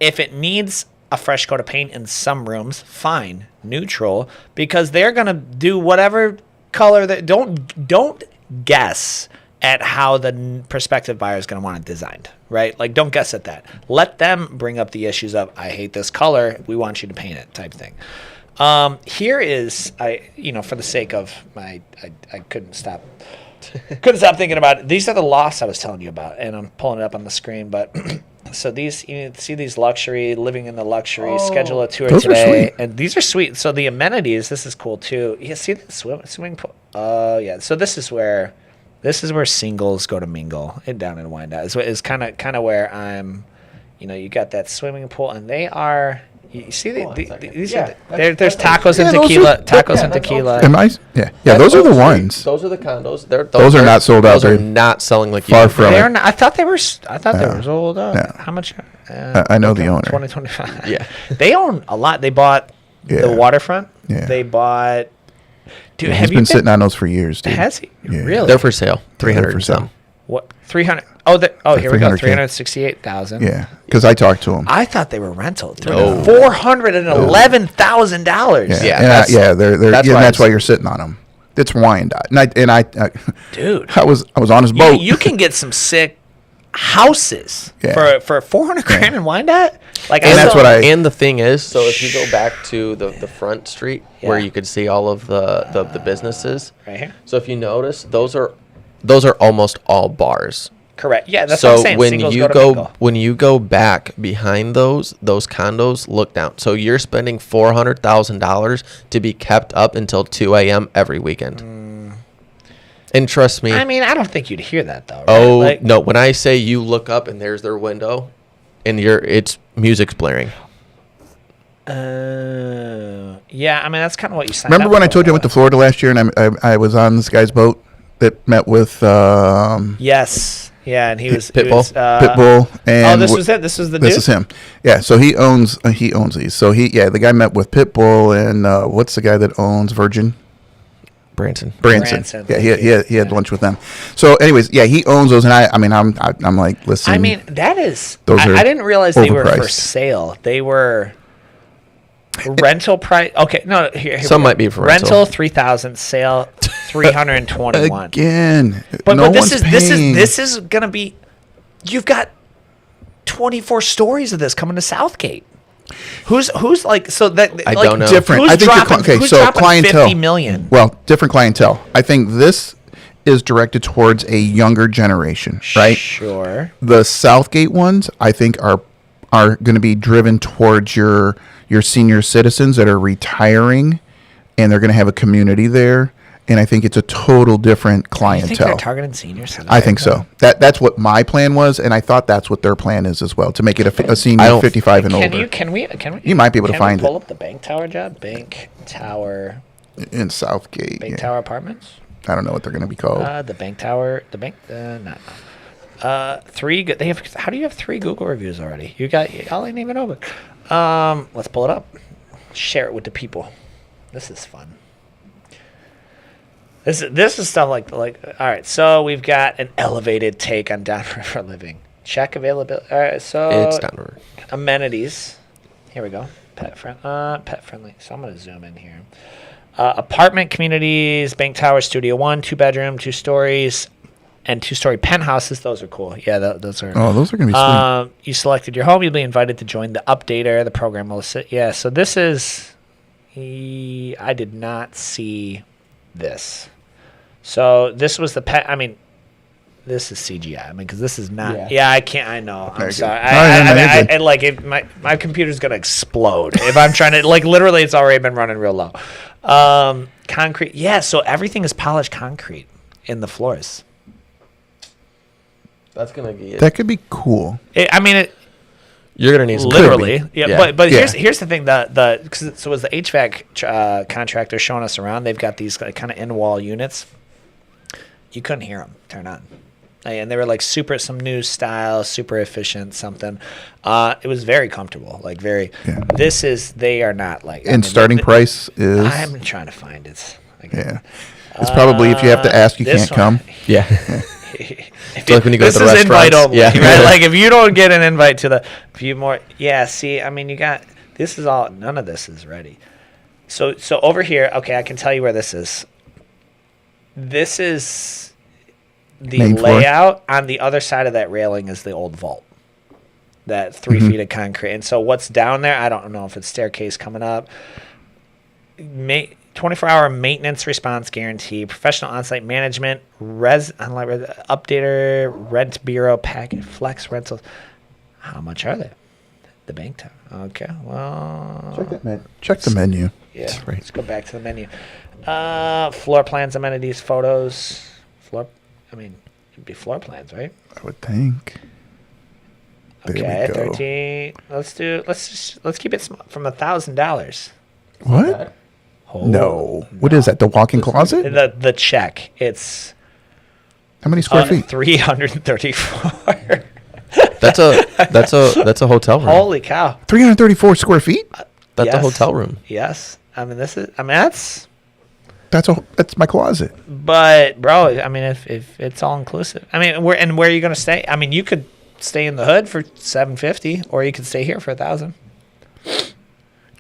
If it needs a fresh coat of paint in some rooms, fine, neutral, because they're gonna do whatever color that. Don't guess at how the prospective buyer is going to want it designed, right? Like, don't guess at that. Let them bring up the issues of, I hate this color, we want you to paint it, type thing. Here is, for the sake of I couldn't stop thinking about it. These are the lofts I was telling you about, and I'm pulling it up on the screen, but so these, see these luxury, living in the luxury, schedule a tour those are today, sweet. and these are sweet. So the amenities, this is cool too. You see the swimming pool? Oh yeah. So this is where singles go to mingle. Down in Wyandotte is kind of where I'm. You got that swimming pool, and they are. You see these Yeah, are there's tacos and those tequila. are- Tacos yeah, and that's all tequila. Am I? Yeah. Those are the ones. Those are the condos. Those are not sold out. Those are They're not selling like far you. from They're it. not, I thought they were sold out. Yeah. How much? I know the owner. 2025. Yeah. They own a lot. They bought Yeah. the waterfront. Yeah. They bought. Dude, He's have you been sitting on those for years, dude. Has he? Yeah. Really? They're for sale. 300 for and some. sale. What? 300? Oh, here we go. 300K. 368,000. Yeah, because I talked to him. I thought they were rental. No. $411,000. Yeah, and that's- they're that's yeah, why that's I why was- you're sitting on them. It's Wyandotte, and I Dude. I was on his boat. You can get some sick houses Yeah. for 400 grand in Wyandotte. Like, And that's what I- And the thing is, so if you go back to the front street where Yeah. you could see all of the businesses. Right here? So if you notice, those are almost all bars. Correct. Yeah, that's So what I'm saying. when Singles you to mingle. when you go back behind those condos, look down. So you're spending $400,000 to be kept up until 2 a.m. every weekend. And trust me, I mean, I don't think you'd hear that though. Right? oh Like, no, when I say you look up and there's their window, and it's music's blaring. Yeah, I mean that's kind of what you signed Remember up when I for, told you I though. went to Florida last year, and I was on this guy's boat that met with Yes. Yeah, and he was Pitbull? Pitbull, and this was it. This was the This dude. is him. Yeah, so he owns these. So the guy met with Pitbull, and what's the guy that owns Virgin? Branson. Branson. Branson. Yeah, he had lunch with them. So, anyways, yeah, he owns those, and I'm like, listen. I mean, that is. Those are I didn't realize they were for overpriced. sale. They were rental price. Okay, no. Here Some we go. might be for rental. 3,000, sale 321. again, But no this one's is paying. this is gonna be. You've got 24 stories of this coming to Southgate. Who's like so that I like, don't know. different. Who's I think dropping, who's dropping clientele. 50 million? Well, different clientele. I think this is directed towards a younger generation, right? Sure. The Southgate ones, I think, are going to be driven towards your senior citizens that are retiring, and they're going to have a community there. And I think it's a total different You think they're clientele. targeting seniors? I think so. That's what my plan was, and I thought that's what their plan is as well, to make it a I senior don't- 55 and older. Can we? You might be able to can find we pull it. up the Bank Tower job? Bank Tower. In Southgate. Bank yeah. Tower Apartments. I don't know what they're going to be called. The Bank Tower. The bank. Not. Three. They have. How do you have 3 Google reviews already? You got. Y'all ain't even open. Let's pull it up. Share it with the people. This is fun. This is stuff like. All right. So we've got an elevated take on downriver living. Check availability. All right. So It's downriver. amenities. Here we go. Pet friendly. So I'm gonna zoom in here. Apartment communities, bank tower, studio 1, 2-bedroom, 2 stories, and 2-story penthouses. Those are cool. Yeah, those are. Oh, those are gonna be sweet. You selected your home. You'll be invited to join the updater. The program will sit. Yeah. So this is. I did not see this. So this was the pet. I mean, this is CGI. I mean, because this is not. Yeah, I can't. I know. I'm Very sorry. good. I like it. My computer's gonna explode if I'm trying to. Like literally, it's already been running real low. Concrete. Yeah. So everything is polished concrete in the floors. That's gonna be it. That could be cool. You're gonna need some Literally, Could be. yeah. But Yeah. here's the thing. So was the HVAC contractor showing us around? They've got these kind of in-wall units. You couldn't hear them turn on, and they were like some new style, super efficient something. It was very comfortable, like very. Yeah. They are not like. And starting price is. I'm trying to find it. Yeah. It's probably if you have to ask, you this can't one. come. Yeah. If like when you go to this the is invite restaurants. only, Yeah. right? Like if you don't get an invite to the view more, see, I mean, you got this is all. None of this is ready. So over here, okay, I can tell you where this is. This is the Main floor? layout. On the other side of that railing is the old vault. That 3 feet of concrete, and so what's down there? I don't know if it's staircase coming up. 24-hour maintenance response guarantee, professional on-site management, updater, rent bureau, package, flex rentals. How much are they? The bank tower. Okay, well, Check the menu. yeah. That's right. Let's go back to the menu. Floor plans, amenities, photos. It'd be floor plans, right? I would think. There Okay, we go. 13. Let's keep it from $1,000. What? No. What is that? The walk-in closet? The check. It's How many square feet? 334. That's a hotel room. Holy cow! 334 square feet? That's a Yes. hotel room. Yes, that's. That's my closet. But bro, if it's all inclusive, where are you gonna stay? You could stay in the hood for $750, or you could stay here for $1,000.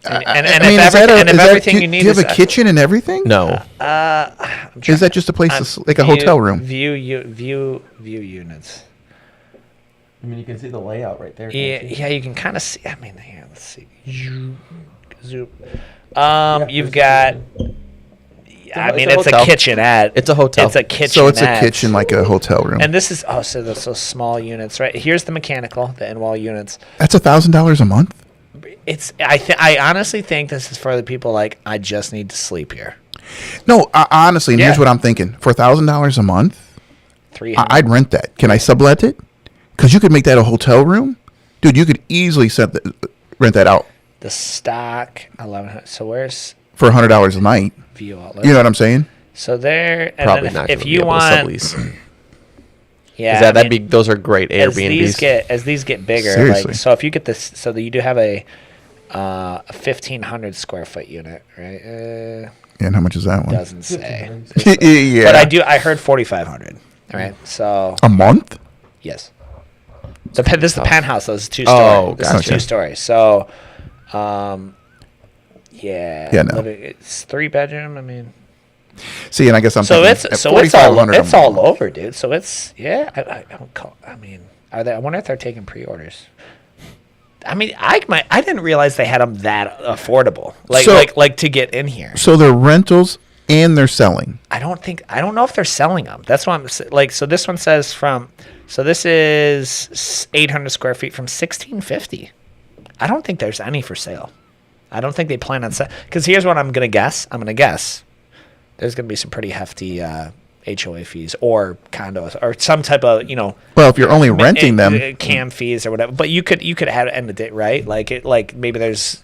If everything you need do you have is a kitchen and everything? No. Is that just a place like a hotel room? View units. You can see the layout right there. Yeah, you can kind of see. Here, let's see. Zoom. You've got. It's a kitchenette. It's a hotel. It's a kitchen. So it's a kitchen like a hotel room. And this is so small units, right? Here's the mechanical, the in-wall units. That's $1,000 a month? I honestly think this is for the people like I just need to sleep here. No, honestly, and Yeah. here's what I'm thinking. For $1,000 a month, 300. I'd rent that. Can I sublet it? Because you could make that a hotel room. Dude, you could easily rent that out The stock 1100. So where's for $100 a night. view outlet? You know what I'm saying? So there, and Probably then not. if gonna you be able to want, sublease. yeah, Those are great as Airbnbs. these get bigger, Seriously. so if you get this, so that you do have a 1,500 square foot unit, right? And how much is that one? Doesn't say. Yeah. But I heard 4,500. All right, so A month? yes. This is the penthouse. Those is 2 story. Oh, This is gotcha. 2 story. So, Yeah, no. it's 3-bedroom. See, and I guess I'm So thinking it's at so it's all $4,500 a it's all month. over, dude. So it's I don't call. Are they? I wonder if they're taking pre-orders. I didn't realize they had them that affordable. Like to get in here. So they're rentals and they're selling. I don't know if they're selling them. That's why I'm like. So this one says this is 800 square feet from 1650. I don't think there's any for sale. I don't think they plan on selling. Because here's what I'm gonna guess. There's gonna be some pretty hefty HOA fees or condos or some type of, Well, if you're only renting them, cam fees or whatever. But you could have it end of day, right? Like maybe there's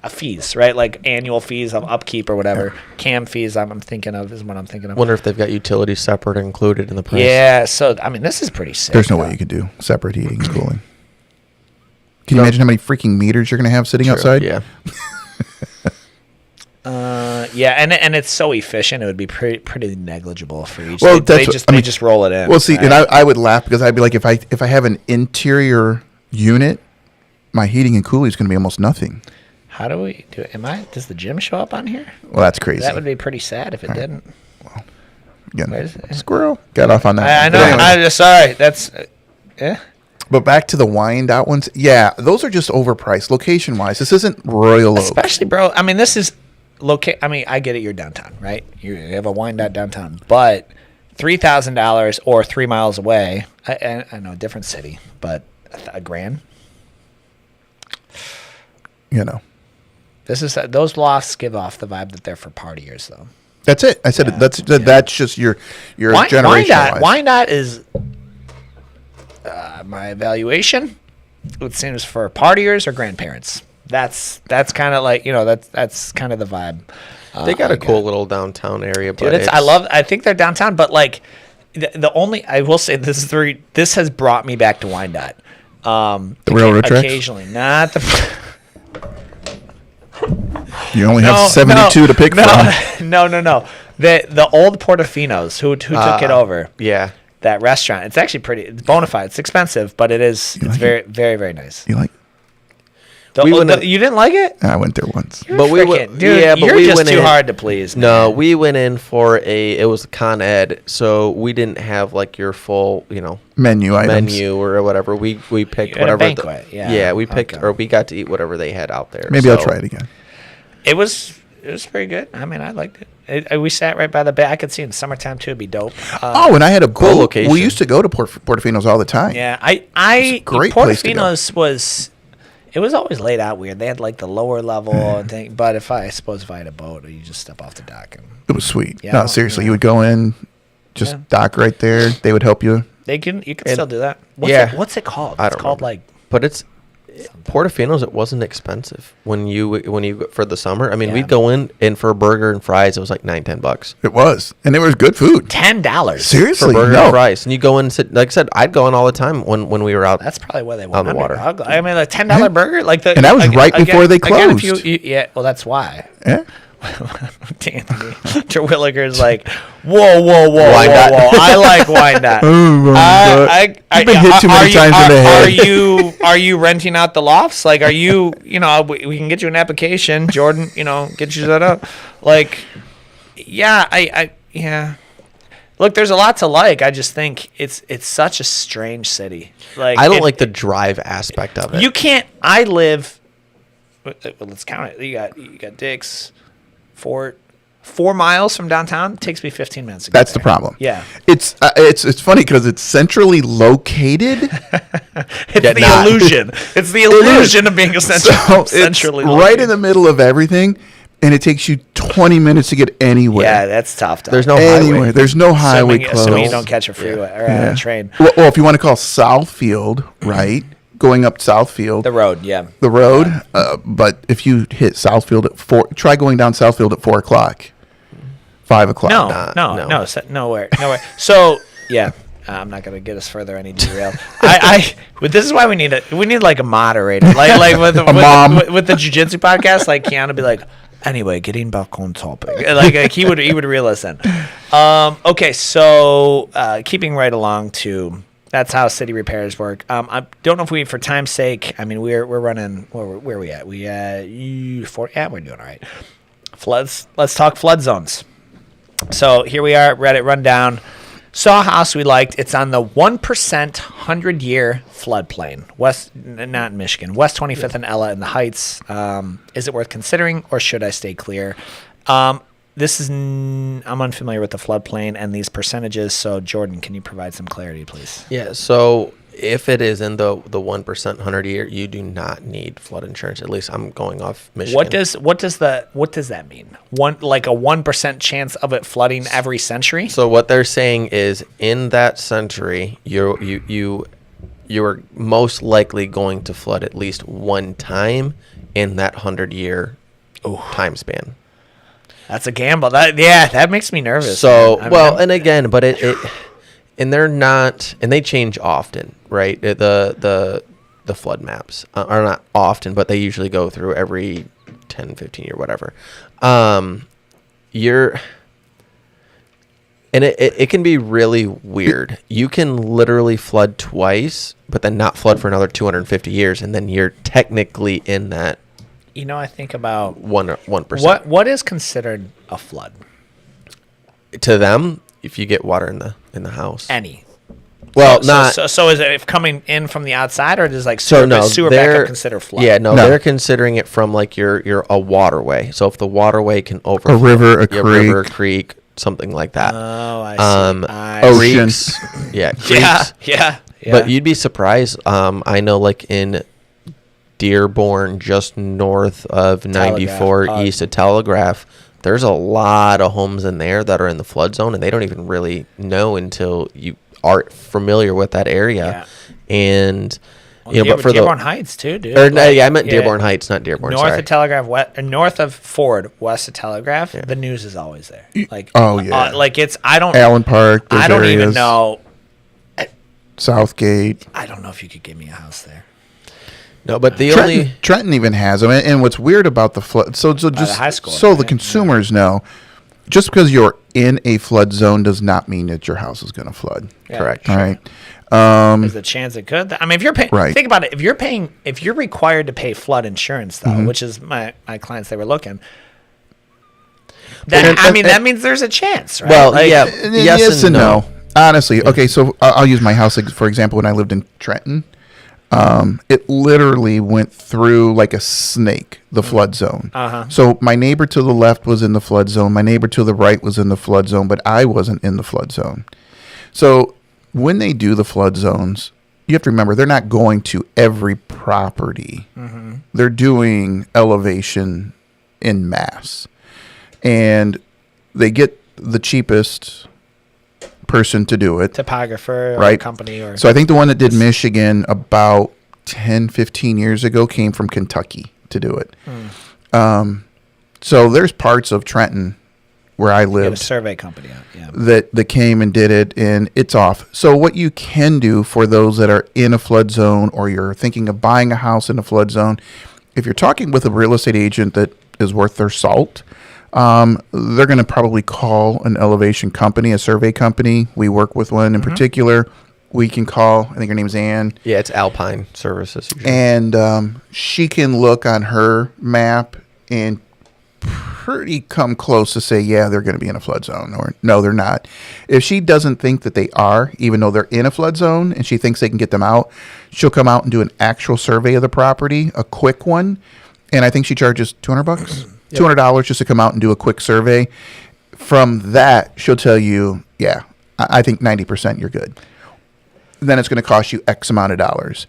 fees, right? Like annual fees of upkeep or whatever. Cam fees I'm thinking of is what I'm thinking of. Wonder if they've got utilities separate included in the price. Yeah, so I mean this is pretty sick. there's no way you could do separate heating and cooling. Can you imagine how many freaking meters you're going to have sitting outside? Yeah. Yeah, and it's so efficient. It would be pretty negligible for each. Well, they that's what- just roll it in. Well, see, right? and I would laugh because I'd be like, if I have an interior unit, my heating and cooling is going to be almost nothing. How do we do it? Does the gym show up on here? Well, that's crazy. That would be pretty sad if it didn't. Again, Where is it? squirrel got off on that. I one. know. But anyway. I'm just sorry. That's yeah. But back to the wined out ones. Yeah, those are just overpriced location wise. This isn't Royal Oak. Especially, bro. I mean, this is I mean, I get it. You're downtown, right? You have a wind out downtown, but $3,000 or 3 miles away. I know, different city, but a grand. This is those lofts give off the vibe that they're for partiers, though. That's it. I said that's just your generation wise. Wyandotte is my evaluation. It seems for partiers or grandparents. That's kind of like that's kind of the vibe. They got I a cool little downtown area, but Dude, I think they're downtown, but like the only I will say this has brought me back to Wyandotte. The railroad tracks? Occasionally, not the. You only have 72 to pick from. No. The old Portofino's who took it over. Yeah. That restaurant. It's actually it's bona fide. It's expensive, but it's very, very, very nice. You like? You didn't like it? I went there once. But we went, dude. You're just too hard to please. No, man. we went in for it was Con Ed, so we didn't have like your full, Menu items. menu or whatever. We picked You had a whatever. banquet, yeah. Yeah, we picked Okay. or we got to eat whatever they had out there. Maybe I'll so- try it again. It was pretty good. I mean, I liked it. We sat right by the bay. I could see in summertime too. It'd be dope. And I had a cool boat. location. We used to go to Portofino's all the time. Yeah, It's a great place to go. Portofino's it was always laid out weird. They had like the lower level and thing. But I suppose if I had a boat, you just step off the dock and It was sweet. Yeah, No, seriously, yeah. you would go in, just Yeah. dock right there. They would help you. you can And- still do that. What's it called? I It's don't called remember. like But it's Portofino's. It wasn't expensive when you for the summer. I mean, Yeah. we'd go in and for a burger and fries, it was like $9-10 It was, and it was good food. $10. for Seriously, burger no. and fries. And you go in and sit. Like I said, I'd go in all the time when we were out. That's probably why they On went the under. water. I mean, a $10 burger, like the And that was right before they again, if closed. yeah, well, that's why. Yeah. Anthony Terwilliger's like, whoa, Wyandotte. I like Wyandotte. Oh my God. You've been hit too many times in the head. Are you renting out the lofts? Like, are you, we can get you an application, Jordan, get you set up. Like, yeah, yeah. Look, there's a lot to like. I just think it's such a strange city. Like, I don't like the drive aspect of it. You can't. I live. Well, let's count it. You got Dick's, Fort. 4 miles from downtown takes me 15 minutes. To get That's the there. problem. Yeah, It's funny because it's centrally located. it's Yet the not. illusion. It's the illusion of being a So centrally it's located. right in the middle of everything, and it takes you 20 minutes to get anywhere. Yeah, that's tough. There's no Anywhere. highway. There's no highway Assuming you close. don't catch a freeway or Yeah. a train. Well, if you want to call Southfield, right? Going up Southfield, The road, yeah. the road. But if you hit Southfield at 4, try going down Southfield at 4 o'clock, 5 o'clock. No, nowhere. So yeah, I'm not gonna get us further any derail. But this is why we need like a moderator, like with mom. with the jiu-jitsu podcast, like Keanu be like, anyway, getting back on topic, like he would reel us in. Okay, so keeping right along to. That's how city repairs work. I don't know if for time's sake. I mean, we're running. Where are we at? We 4. Yeah, we're doing all right. Floods. Let's talk flood zones. So here we are. Reddit rundown. Saw a house we liked. It's on the 1% 100-year floodplain. Not in Michigan. West 25th and Ella in the Heights. Is it worth considering, or should I stay clear? I'm unfamiliar with the floodplain and these percentages. So Jordan, can you provide some clarity, please? Yeah, so if it is in the 1% 100-year, you do not need flood insurance. At least I'm going off Michigan. What does that mean? Like a 1% chance of it flooding every century? So what they're saying is, in that century, you are most likely going to flood at least one time in that 100-year time span. That's a gamble. That makes me nervous. So, man. well, and again, but it and they're not, and they change often, right? The flood maps are not often, but they usually go through every 10, 15 year, whatever. And it can be really weird. You can literally flood twice, but then not flood for another 250 years, and then you're technically in that. I think about 1%. What is considered a flood? To them, if you get water in the house. Any. Well, So is it coming in from the outside, or does So no, sewer backup consider flood? Yeah, no, they're considering it from like your a waterway. So if the waterway can overflow, A river, a river, creek, something like that. Oh, I see. Ocean. Creeks, yeah, creeks. Yeah. But you'd be surprised. I know, like in Dearborn, just north of 94 east of Telegraph, there's a lot of homes in there that are in the flood zone, and they don't even really know until you are familiar with that area. Yeah. And but for Dearborn Heights too, dude. I meant Dearborn Heights, not Dearborn. North of Telegraph, north of Ford, west of Telegraph. Yeah. The news is always there. Like, Allen Park. I don't even know. Southgate. I don't know if you could give me a house there. No, but Trenton even has them. And what's weird about the flood? So just the high school, the consumers know, just because you're in a flood zone does not mean that your house is going to flood. Yeah, correct. Sure. All right. There's a chance it could. I mean, if you're paying, think about it. If you're required to pay flood insurance, though, which is my clients, they were looking. That means there's a chance, right? Well, yes and no. Honestly, okay. So I'll use my house for example. When I lived in Trenton, it literally went through like a snake, the flood zone. So my neighbor to the left was in the flood zone. My neighbor to the right was in the flood zone, but I wasn't in the flood zone. So when they do the flood zones, you have to remember they're not going to every property. They're doing elevation in mass, and they get the cheapest person to do it, topographer, right? Or company, or so I think the one that did Michigan about 10, 15 years ago came from Kentucky to do it. So there's parts of Trenton where I lived, a survey company that came and did it, and it's off. So what you can do for those that are in a flood zone, or you're thinking of buying a house in a flood zone, if you're talking with a real estate agent that is worth their salt, they're going to probably call an elevation company, a survey company. We work with one in particular. We can call, I think her name's Ann. Yeah, it's Alpine Services usually. And she can look on her map and pretty come close to say, yeah, they're going to be in a flood zone, or no, they're not. If she doesn't think that they are, even though they're in a flood zone, and she thinks they can get them out, she'll come out and do an actual survey of the property, a quick one. And I think she charges $200. Yep. $200 just to come out and do a quick survey. From that, she'll tell you, yeah, I think 90% you're good. Then it's going to cost you X amount of dollars.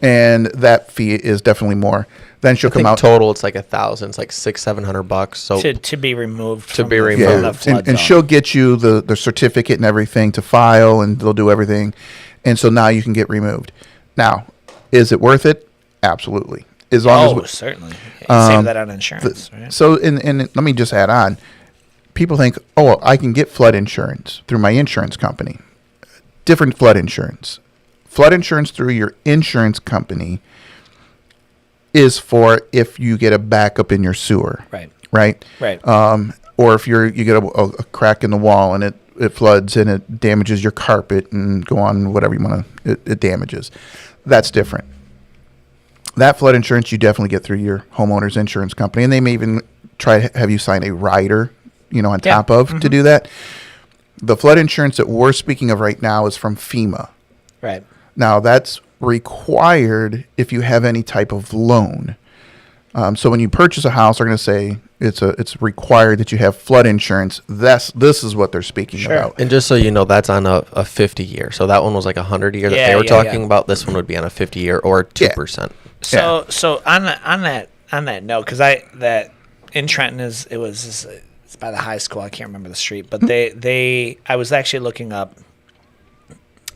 And that fee is definitely more. Then she'll come out. Total, it's like $1,000. It's like $600-700. So to be removed. To be removed. From the flood zone. And she'll get you the certificate and everything to file, and they'll do everything. And so now you can get removed. Now, is it worth it? Absolutely. As long as certainly. Save that on insurance, right? So, and let me just add on. People think, well, I can get flood insurance through my insurance company. Different flood insurance. Flood insurance through your insurance company is for if you get a backup in your sewer. Right. Or if you get a crack in the wall and it floods and it damages your carpet and go on whatever you want to, it damages. That's different. That flood insurance you definitely get through your homeowner's insurance company, and they may even try to have you sign a rider, on top of to do that. The flood insurance that we're speaking of right now is from FEMA. Right. Now, that's required if you have any type of loan. So when you purchase a house, they're going to say it's required that you have flood insurance. This is what they're speaking Sure. about. And just so you know, that's on a 50-year. So that one was like a 100-year that Yeah, they were yeah, talking yeah. about. This one would be on a 50-year or 2%. So on that note, because that in Trenton it's by the high school. I can't remember the street, but I was actually looking up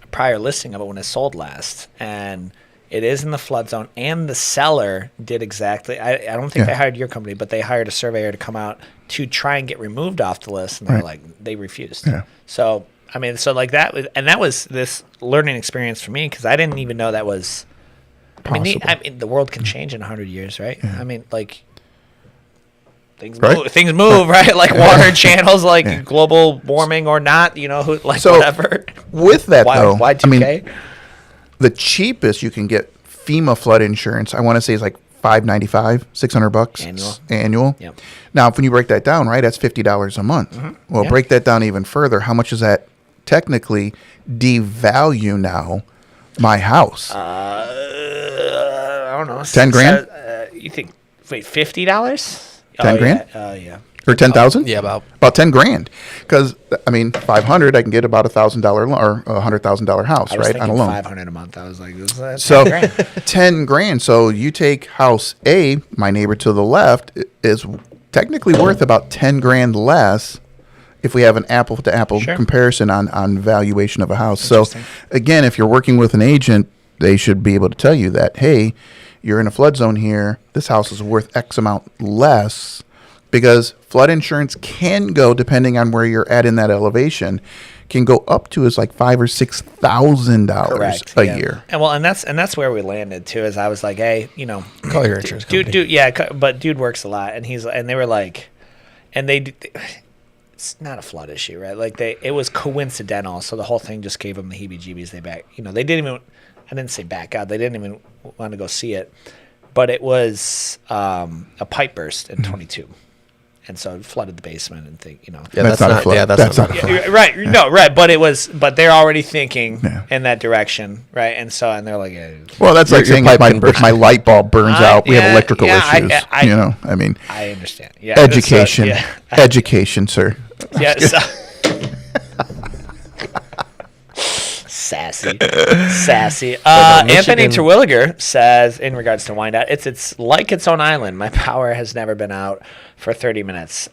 a prior listing of it when it sold last, and it is in the flood zone. And the seller did exactly. I don't think they hired your company, but they hired a surveyor to come out to try and get removed off the list, and they're like they refused. Yeah. So I mean, so like that was this learning experience for me because I didn't even know that was. Possible. I mean, the world can change in 100 years, right? Yeah. I mean, like things Right. move, things move, right? Like water channels, like global warming or not, So, whatever. With that, though, Y2K? I mean, the cheapest you can get FEMA flood insurance, I want to say is like $595, $600 annual. Yep. Now, when you break that down, right, that's $50 a month. Well, Yeah. break that down even further. How much does that technically devalue now my house? I don't know. 10 grand? You think? Wait, $50? 10 grand? Yeah. Or 10,000? Yeah, about. About 10 grand. Because, I mean, 500, I can get about $1,000 or a $100,000 house, I was right, on thinking a loan. 500 a month. I was like, this is So 10 grand. 10 grand. So you take house A, my neighbor to the left, is technically worth about 10 grand less if we have an apple to apple Sure. comparison on valuation of a house. So Interesting. again, if you're working with an agent, they should be able to tell you that, hey, you're in a flood zone here. This house is worth X amount less, because flood insurance can go, depending on where you're at in that elevation, can go up to as like $5,000 or $6,000 a yeah. year. And that's where we landed too. Is I was like, hey, Call your insurance company. but dude works a lot, and they were like, and it's not a flood issue, right? Like it was coincidental, so the whole thing just gave them the heebie-jeebies. They didn't even, I didn't say back out. They didn't even want to go see it, but it was a pipe burst in 22. And so it flooded the basement and Yeah, That's not a flood. Yeah, That's not not a a flood. Yeah, right. No, right. But they're already thinking Yeah. in that direction, right? And they're like, Well, that's like Your saying pipe if can burst. my light bulb burns out, we have yeah, electrical yeah, issues. I mean, I understand. Yeah. education, So, yeah. education, sir. Yeah. Sassy. Anthony Michigan- Terwilliger says, in regards to Wyandotte, it's like its own island. My power has never been out for 30 minutes.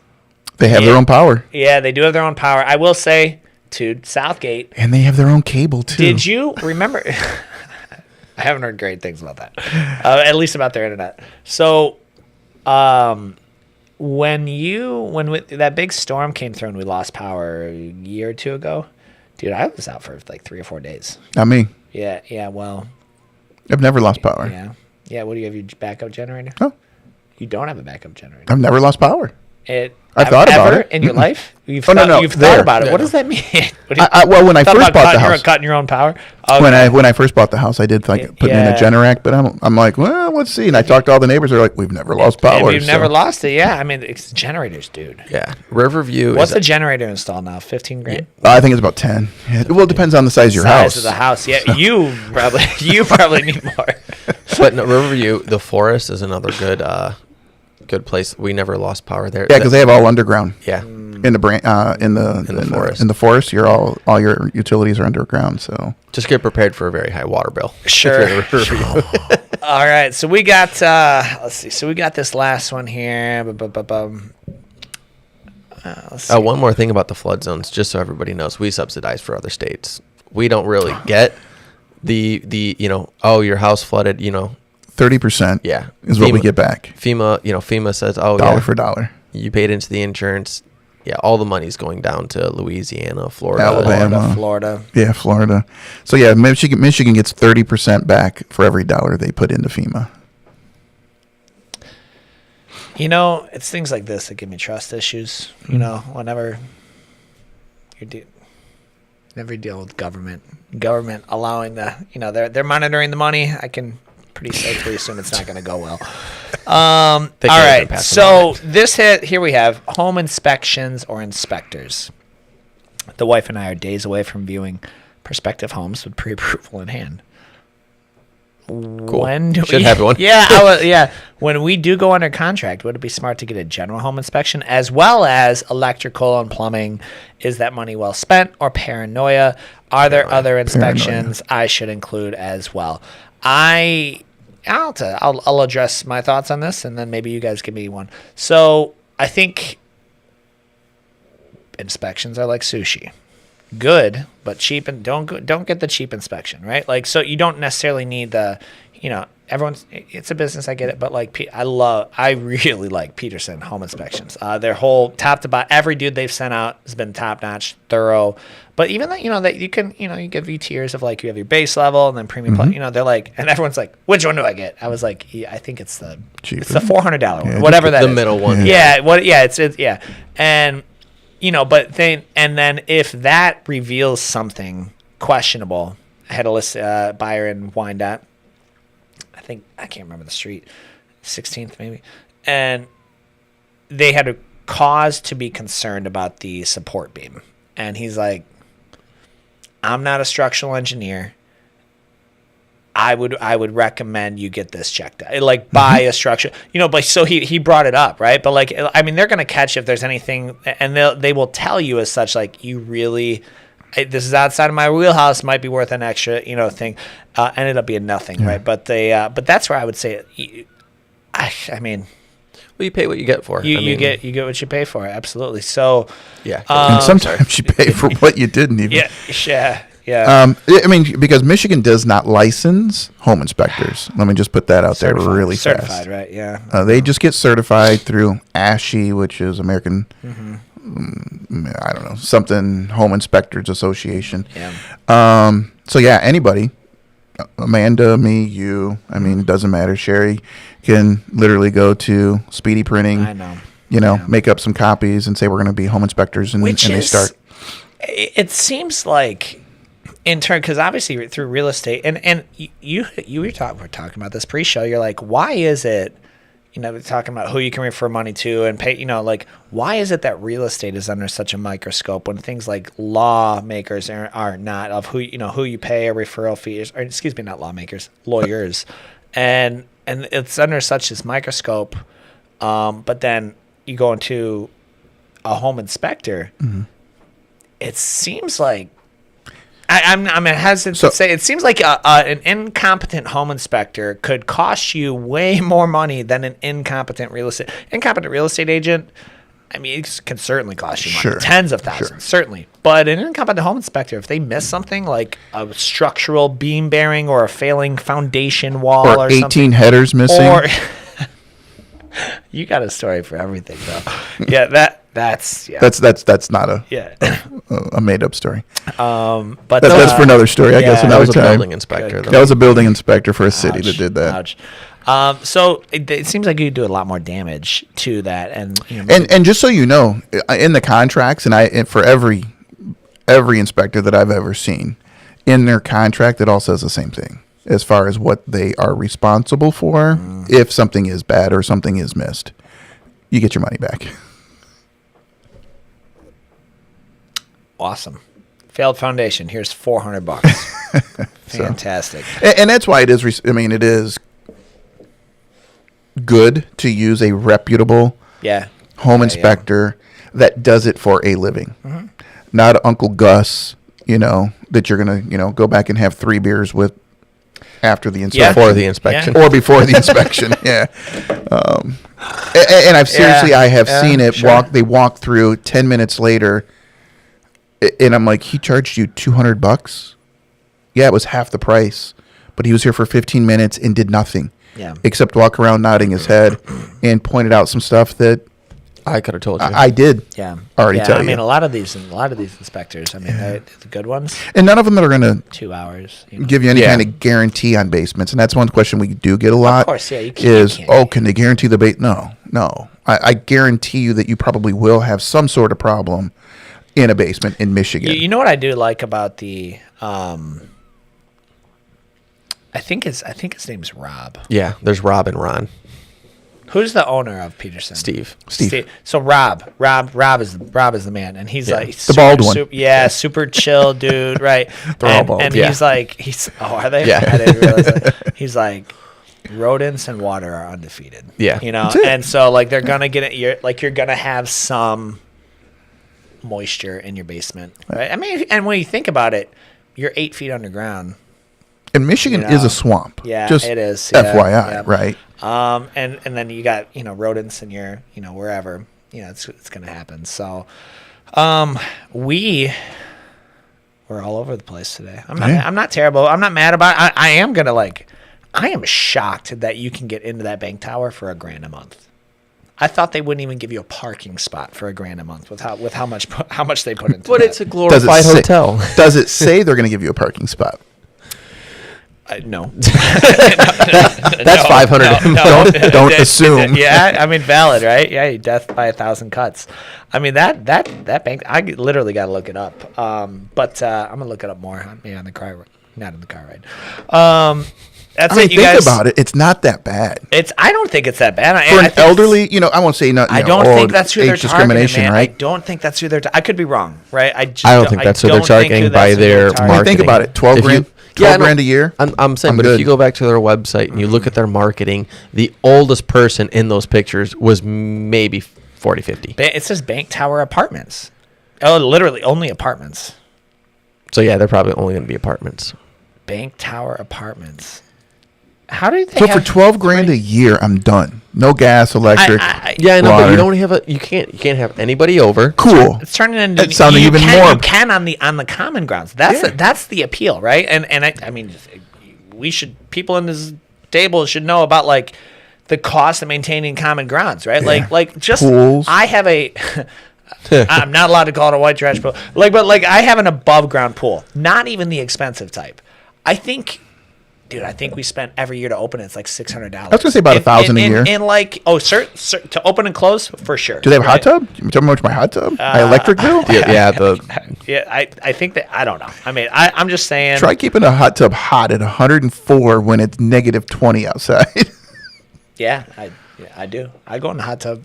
They have their own power, Yeah, they do have their own power. I will say, to Southgate, and they have their own cable too. did you remember? I haven't heard great things about that, at least about their internet. So, when that big storm came through and we lost power a year or two ago, dude, I was out for like 3 or 4 days. Not me. Yeah. Well, I've never lost power. yeah. What do you have? Your backup generator? No, You don't have a backup generator. I've never lost power. I've thought about ever it. in your life. You've Oh, no, thought, no, you've there. thought about it. Yeah, What no. does that mean? Well, when I Thought first about bought the house, cutting your own power. when Okay. I first bought the house, I did put in Yeah. a Generac, but I'm like, well, let's see. And I talked to all the neighbors. They're like, we've never lost power. If you've so- never lost it, yeah. I mean, it's generators, dude. Yeah, Riverview What's is the generator installed now? 15 grand. I think it's about 10. Yeah, well, it depends on the size of your Size house. of the house. Yeah, you probably need more. but no, Riverview, the forest is another good place. We never lost power there. Yeah, because they have all underground. Yeah, In the forest. in the forest, all your utilities are underground. So just get prepared for a very high water bill. if Sure. you're in Riverview. All right, so we got let's see. So we got this last one here. Let's see. One more thing about the flood zones, just so everybody knows, we subsidize for other states. We don't really get the your house flooded. 30% Yeah, is what we get back, FEMA says, dollar for dollar. you paid into the insurance. Yeah, all the money's going down to Louisiana, Florida, Alabama. Florida. Yeah, Florida. So yeah, Michigan gets 30% back for every dollar they put into FEMA. It's things like this that give me trust issues. Whenever whenever you deal with government allowing they're monitoring the money, I can pretty safely assume it's not going to go well. All They can't even right, pass an so here we have home inspections or inspectors. The wife and I are days away from viewing prospective homes with pre-approval in hand. Cool. When do Should we have one. Yeah, when we do go under contract, would it be smart to get a general home inspection as well as electrical and plumbing? Is that money well spent or paranoia? Are there other inspections I should include as well? I'll address my thoughts on this, and then maybe you guys give me one. So I think inspections are like sushi. Good, but cheap, and don't get the cheap inspection, right? Like, so you don't necessarily need the, it's a business, I get it, but like I really like Peterson Home Inspections. Their whole top to bottom, every dude they've sent out has been top notch, thorough. But even that, that you can, you give you tiers of like you have your base level and then premium, they're like, and everyone's like, which one do I get? I was like, yeah, I think it's the $400 one, whatever that The is. middle one. Yeah, it's and. But then if that reveals something questionable, I had a list buyer in Wyandotte. I can't remember the street, 16th maybe, and they had a cause to be concerned about the support beam. And he's like, I'm not a structural engineer. I would recommend you get this checked out. Like, buy a structure, but so he brought it up, right? But like, I mean, they're going to catch if there's anything, and they will tell you as such, like, you really, this is outside of my wheelhouse, might be worth an extra, thing. Ended up being nothing, right? But but that's where I would say, I mean, well, you pay what you get for. You get what you pay for. Absolutely. So yeah. And sometimes you pay for what you didn't even. Yeah. I mean, because Michigan does not license home inspectors. Let me just put that out there really certified, fast. Right? Yeah. They just get certified through ASHI, which is American, I don't know, something Home Inspectors Association. Yeah. So yeah, anybody, Amanda, me, you, I mean, it doesn't matter. Sherry can literally go to Speedy Printing. I know. Make up some copies and say we're going to be home inspectors, and they start. It seems like, in turn, because obviously through real estate, and you were talking about this pre-show. You're like, why is it, we're talking about who you can refer money to and pay. Like, why is it that real estate is under such a microscope when things like lawmakers are not, of who you pay or referral fees, or excuse me, not lawmakers, lawyers, and it's under such this microscope. But then you go into a home inspector. Mm-hmm. It seems like I'm hesitant to say. It seems like an incompetent home inspector could cost you way more money than an incompetent real estate agent. I mean, it can certainly cost you money, tens of thousands, certainly. But an incompetent home inspector, if they miss something like a structural beam bearing or a failing foundation wall or 18 something, headers missing, or you got a story for everything, though. Yeah, that's not a made up story. But that's for another story, I guess. That Another was a time. building inspector. That was a building inspector for a city that did that. Ouch. So it seems like you do a lot more damage to that, and and just so you know, in the contracts, and for every inspector that I've ever seen, in their contract, it all says the same thing as far as what they are responsible for if something is bad or something is missed. You get your money back. Awesome. Failed foundation. Here's $400. Fantastic. And that's why it is. It is good to use a reputable home inspector that does it for a living, not Uncle Gus. That you're gonna go back and have 3 beers with after the inspection, before the inspection, or before the inspection. Yeah. And I've seriously, I have seen it walk. They walk through 10 minutes later. And I'm like, he charged you $200? Yeah, it was half the price, but he was here for 15 minutes and did nothing, except walk around nodding his head and pointed out some stuff that I could have told you. I did. Already tell you. I mean, a lot of these inspectors. I mean, the good ones. And none of them that are going to 2 hours give you any kind of guarantee on basements. And that's one question we do get a lot. Of course, yeah. You can't. Can they guarantee the base? No. I guarantee you that you probably will have some sort of problem in a basement in Michigan. You know what I do like about the I think his name's Rob. Yeah, there's Rob and Ron. Who's the owner of Peterson? Steve. Steve. So Rob is the man, and he's like The bald one. super chill dude, right? They're all bald. And Yeah. he's are they? Yeah. I didn't realize that. He's like, rodents and water are undefeated. Yeah. you know, That's it. and so like they're gonna get it. You're gonna have some moisture in your basement, right? I mean, and when you think about it, you're 8 feet underground. And Michigan You is know. a swamp. Yeah, Just it is. Yeah, FYI, yeah. right? And then you got rodents in your wherever it's gonna happen. So, we're all over the place today. Yeah. I'm not terrible. I'm not mad about it. I am gonna I am shocked that you can get into that bank tower for $1,000 a month. I thought they wouldn't even give you a parking spot for $1,000 a month with how much they put into But that. it's a glorified say, hotel. Does it say they're going to give you a parking spot? No. That's 500. Don't assume. Yeah, I mean, valid, right? Yeah, death by 1,000 cuts. I mean, that bank, I literally got to look it up. But I'm going to look it up more. Maybe on the car, not in the car ride. That's I mean, it, you think guys. about it. It's not that bad. I don't think it's that bad. For I an think elderly, I won't say not. I don't think that's who they're age targeting, discrimination, man. right? I don't think that's who they're. I could be wrong, right? I don't think that's who they're targeting by their I mean, marketing. think about it. 12 If you- grand, Yeah, 12 no, grand a year. I'm saying, I'm but good. if you go back to their website and you look at their marketing, the oldest person in those pictures was maybe 40, 50. It says Bank Tower Apartments. Oh, literally only apartments. So yeah, they're probably only going to be apartments. Bank Tower Apartments. How do they So have for 12 grand a year, I'm done. No gas, electric. Yeah, I know, but water. you don't have you can't have anybody over. Cool. It's turning into. That sounded you even can, more. You can on the common grounds. That's the appeal, right? And I mean, people in this table should know about like the cost of maintaining common grounds, right? Yeah. Like just Pools. I have a. I'm not allowed to call it a white trash pool. But I have an above ground pool, not even the expensive type. I think we spent every year to open it. It's like $600. I was gonna say about $1,000 a year. And to open and close for sure. Do they have a hot right? tub? You tell me how much my hot tub? My electric bill? Yeah, Yeah, I think that I don't know. I mean, I'm just saying. Try keeping a hot tub hot at 104 when it's negative 20 outside. Yeah, I do. I go in the hot tub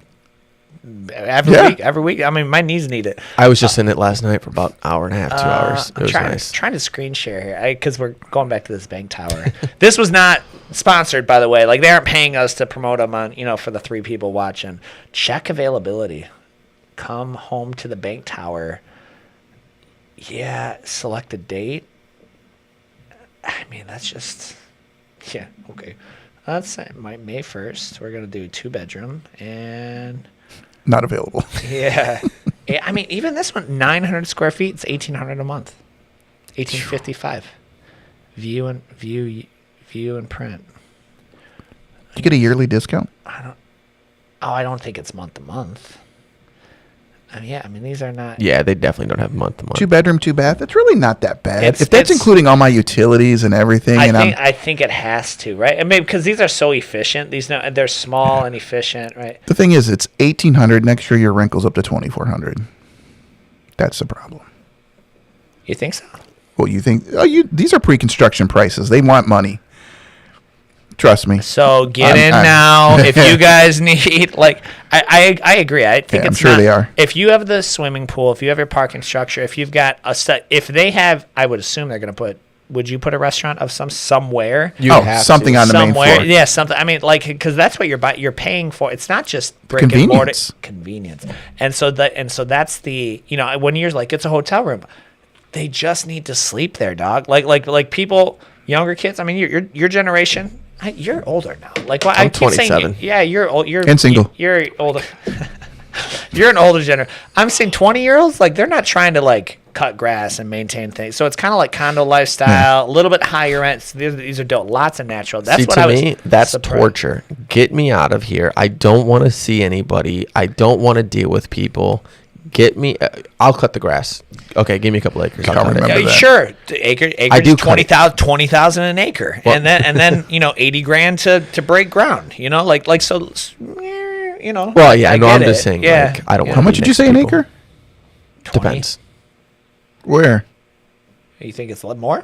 every week. I mean, my knees need it. I was just in it last night for about an hour and a half, 2 hours. It I'm was trying, nice. trying to screen share here because we're going back to this bank tower. This was not sponsored, by the way. Like they aren't paying us to promote them on, for the 3 people watching. Check availability. Come home to the bank tower. Yeah, select a date. I mean, that's just okay. Let's say May 1st. We're gonna do 2-bedroom and. Not available. Yeah. I mean, even this one, 900 square feet, it's $1,800 a month. $1,855. View and print. You get a yearly discount? I don't think it's month to month. I mean, these are not. Yeah, they definitely don't have month to month. 2-bedroom, 2-bath. That's really not that bad. It's- If that's it's- including all my utilities and everything, I think it has to, right? And maybe because these are so efficient. They're small and efficient, right? the thing is, it's 1,800. Next year, your rent goes up to 2,400. That's the problem. You think so? Well, you think these are pre-construction prices. They want money. Trust me. So get I'm- in now if you guys need. I agree. I think Yeah, I'm it's sure not- they are. If you have the swimming pool, if you have your parking structure, if you've got a set, if they have, I would assume they're going to put. Would you put a restaurant of somewhere? You have to. something on the main Somewhere, floor. yeah, something. I mean, because that's what you're paying for. It's not just brick and mortar Convenience. convenience, and so that's the when you're like it's a hotel room, they just need to sleep there, dog. Like people, younger kids. I mean, your generation. You're older now. Like well, I'm I keep saying, 27. yeah, you're old. You're And single. You're older. You're an older generation. I'm saying 20-year-olds. Like they're not trying to like cut grass and maintain things. So it's kind of like condo lifestyle, a little bit higher rent. So these are dope. Lots of natural. That's See, what to I was. me, that's surprised. torture. Get me out of here. I don't want to see anybody. I don't want to deal with people. Get me. I'll cut the grass. Okay, give me a couple acres. I'll Can't cut it. remember. Yeah, that. sure. Acres I do is cut it. 20,000 an acre, Well- and then $80,000 to break ground. So. Well, yeah, I no, I'm get just it. saying. Yeah. Like, I don't. Yeah. wanna How be much did you next to say an people. acre? 20? Depends. Where? You think it's a lot more?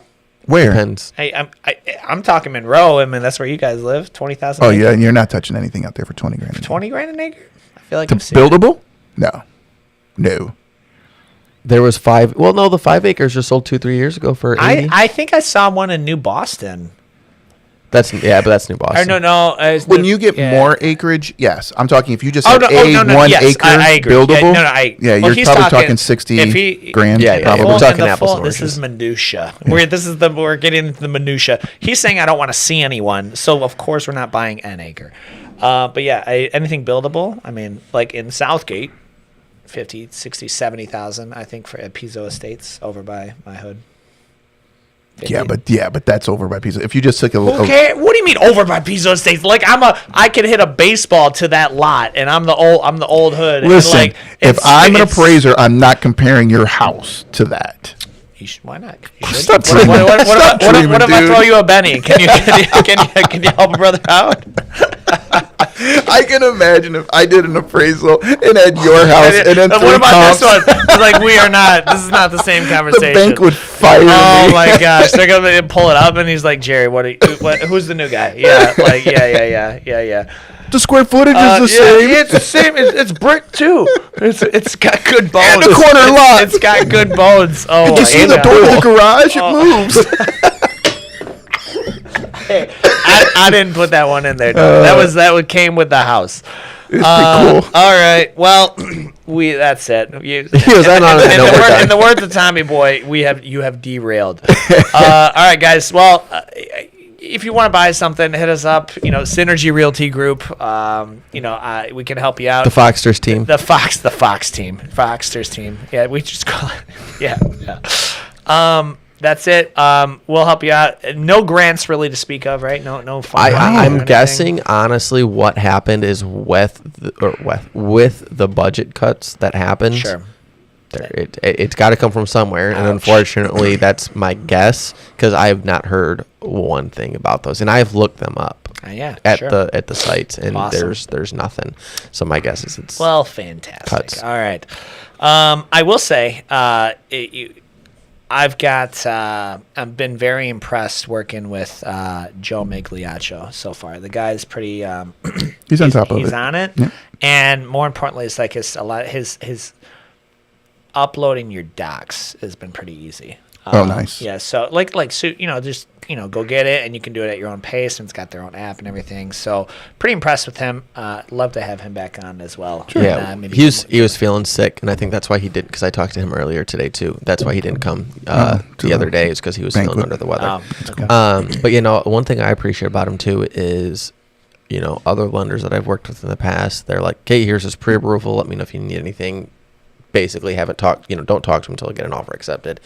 Where? Depends. I'm talking Monroe. I mean, that's where you guys live. 20,000. Oh yeah, and you're not touching anything out there for 20 grand. 20 grand an acre. I feel like To I've seen it. buildable? No. There was 5. Well, no, the 5 acres just sold 2-3 years ago for 80. I think I saw one in New Boston. But that's New Boston. Or no. When you get more acreage, yes. I'm talking if you just have one yes, acre I agree. buildable. Yeah, well, you're he's probably talking 60 grand. Yeah, probably. we're talking in the apples and This oranges. is minutia. We're getting into the minutia. He's saying I don't want to see anyone, so of course we're not buying an acre. But yeah, anything buildable. I mean, like in Southgate, 50, 60, 70,000. I think for at Pizzo Estates over by my hood. 50. but that's over by Pizza. If you just took a Who cares? What do you mean over by Pizzo Estates? Like I could hit a baseball to that lot, and I'm the old hood. listen, and like, if I'm an it's- appraiser, I'm not comparing your house to that. why not? You should. Stop What dreaming. Stop if dreaming, I dude. throw you a Benny? Can you help a brother out? I can imagine if I did an appraisal and had your house and then what three about comps, this one? It's like we are not. This is not the same the conversation. bank would fire Oh me. my gosh! They're gonna pull it up, and he's like, "Jerry, who's the new guy?" Yeah, like yeah. The square footage is the same. It's the same. It's brick too. It's got good bones. And a corner lot. It's got good bones. Oh, Did you see the yeah. door to the garage? It Oh. moves. Hey, I didn't put that one in there. No. that came with the house. It's pretty cool. All right. Well, that's it. He was on it. No, we're done. In the words of Tommy Boy, you have derailed. All right, guys. Well, if you want to buy something, hit us up. Synergy Realty Group. We can help you out. The Foxsters team. The Fox team. Foxsters team. Yeah, we just call it. Yeah. That's it. We'll help you out. No grants really to speak of, right? No funding or I'm anything? guessing honestly what happened is with the budget cuts that happened. Sure. It's got to come from somewhere, and unfortunately, that's my guess because I have not heard one thing about those, and I have looked them up at sure. the sites, and Awesome. there's nothing. So my guess is it's Well, fantastic. Cuts. All right. I will say, I've been very impressed working with Joe Migliaccio so far. The guy's pretty. He's on top of it. He's on it, Yeah. and more importantly, it's like his uploading your docs has been pretty easy. Oh, nice. Yeah, so just go get it, and you can do it at your own pace, and it's got their own app and everything. So pretty impressed with him. Love to have him back on as well. Yeah, And, he was feeling sick, and I think that's why he did. Because I talked to him earlier today too. That's why he didn't come to the other day, is because he was feeling banquet. under the weather. Okay. But one thing I appreciate about him too is, other lenders that I've worked with in the past, they're like, "Okay, here's his pre-approval. Let me know if you need anything." Basically, don't talk to him until I get an offer accepted.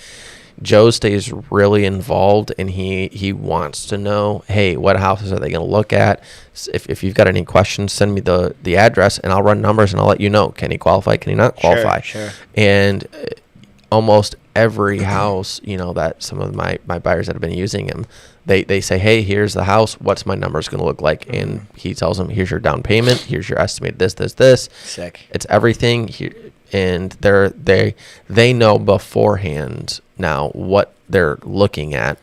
Joe stays really involved, and he wants to know, hey, what houses are they going to look at? If you've got any questions, send me the address, and I'll run numbers, and I'll let you know. Can he qualify? Can he not qualify? Sure. And almost every house, that some of my buyers that have been using him, they say, hey, here's the house. What's my numbers going to look like? And he tells them, here's your down payment. Here's your estimated this. Sick. It's everything here. And they know beforehand now what they're looking at,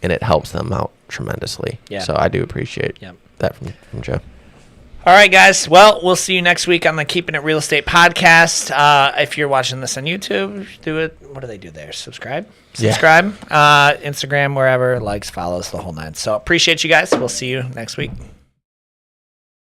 and it helps them out tremendously. Yeah. So I do appreciate that from Joe. All right, guys. Well, we'll see you next week on the Keeping It Real Estate podcast. If you're watching this on YouTube, do it. What do they do there? Subscribe? Yeah. Instagram, wherever, likes, follows, the whole nine. So appreciate you guys. We'll see you next week.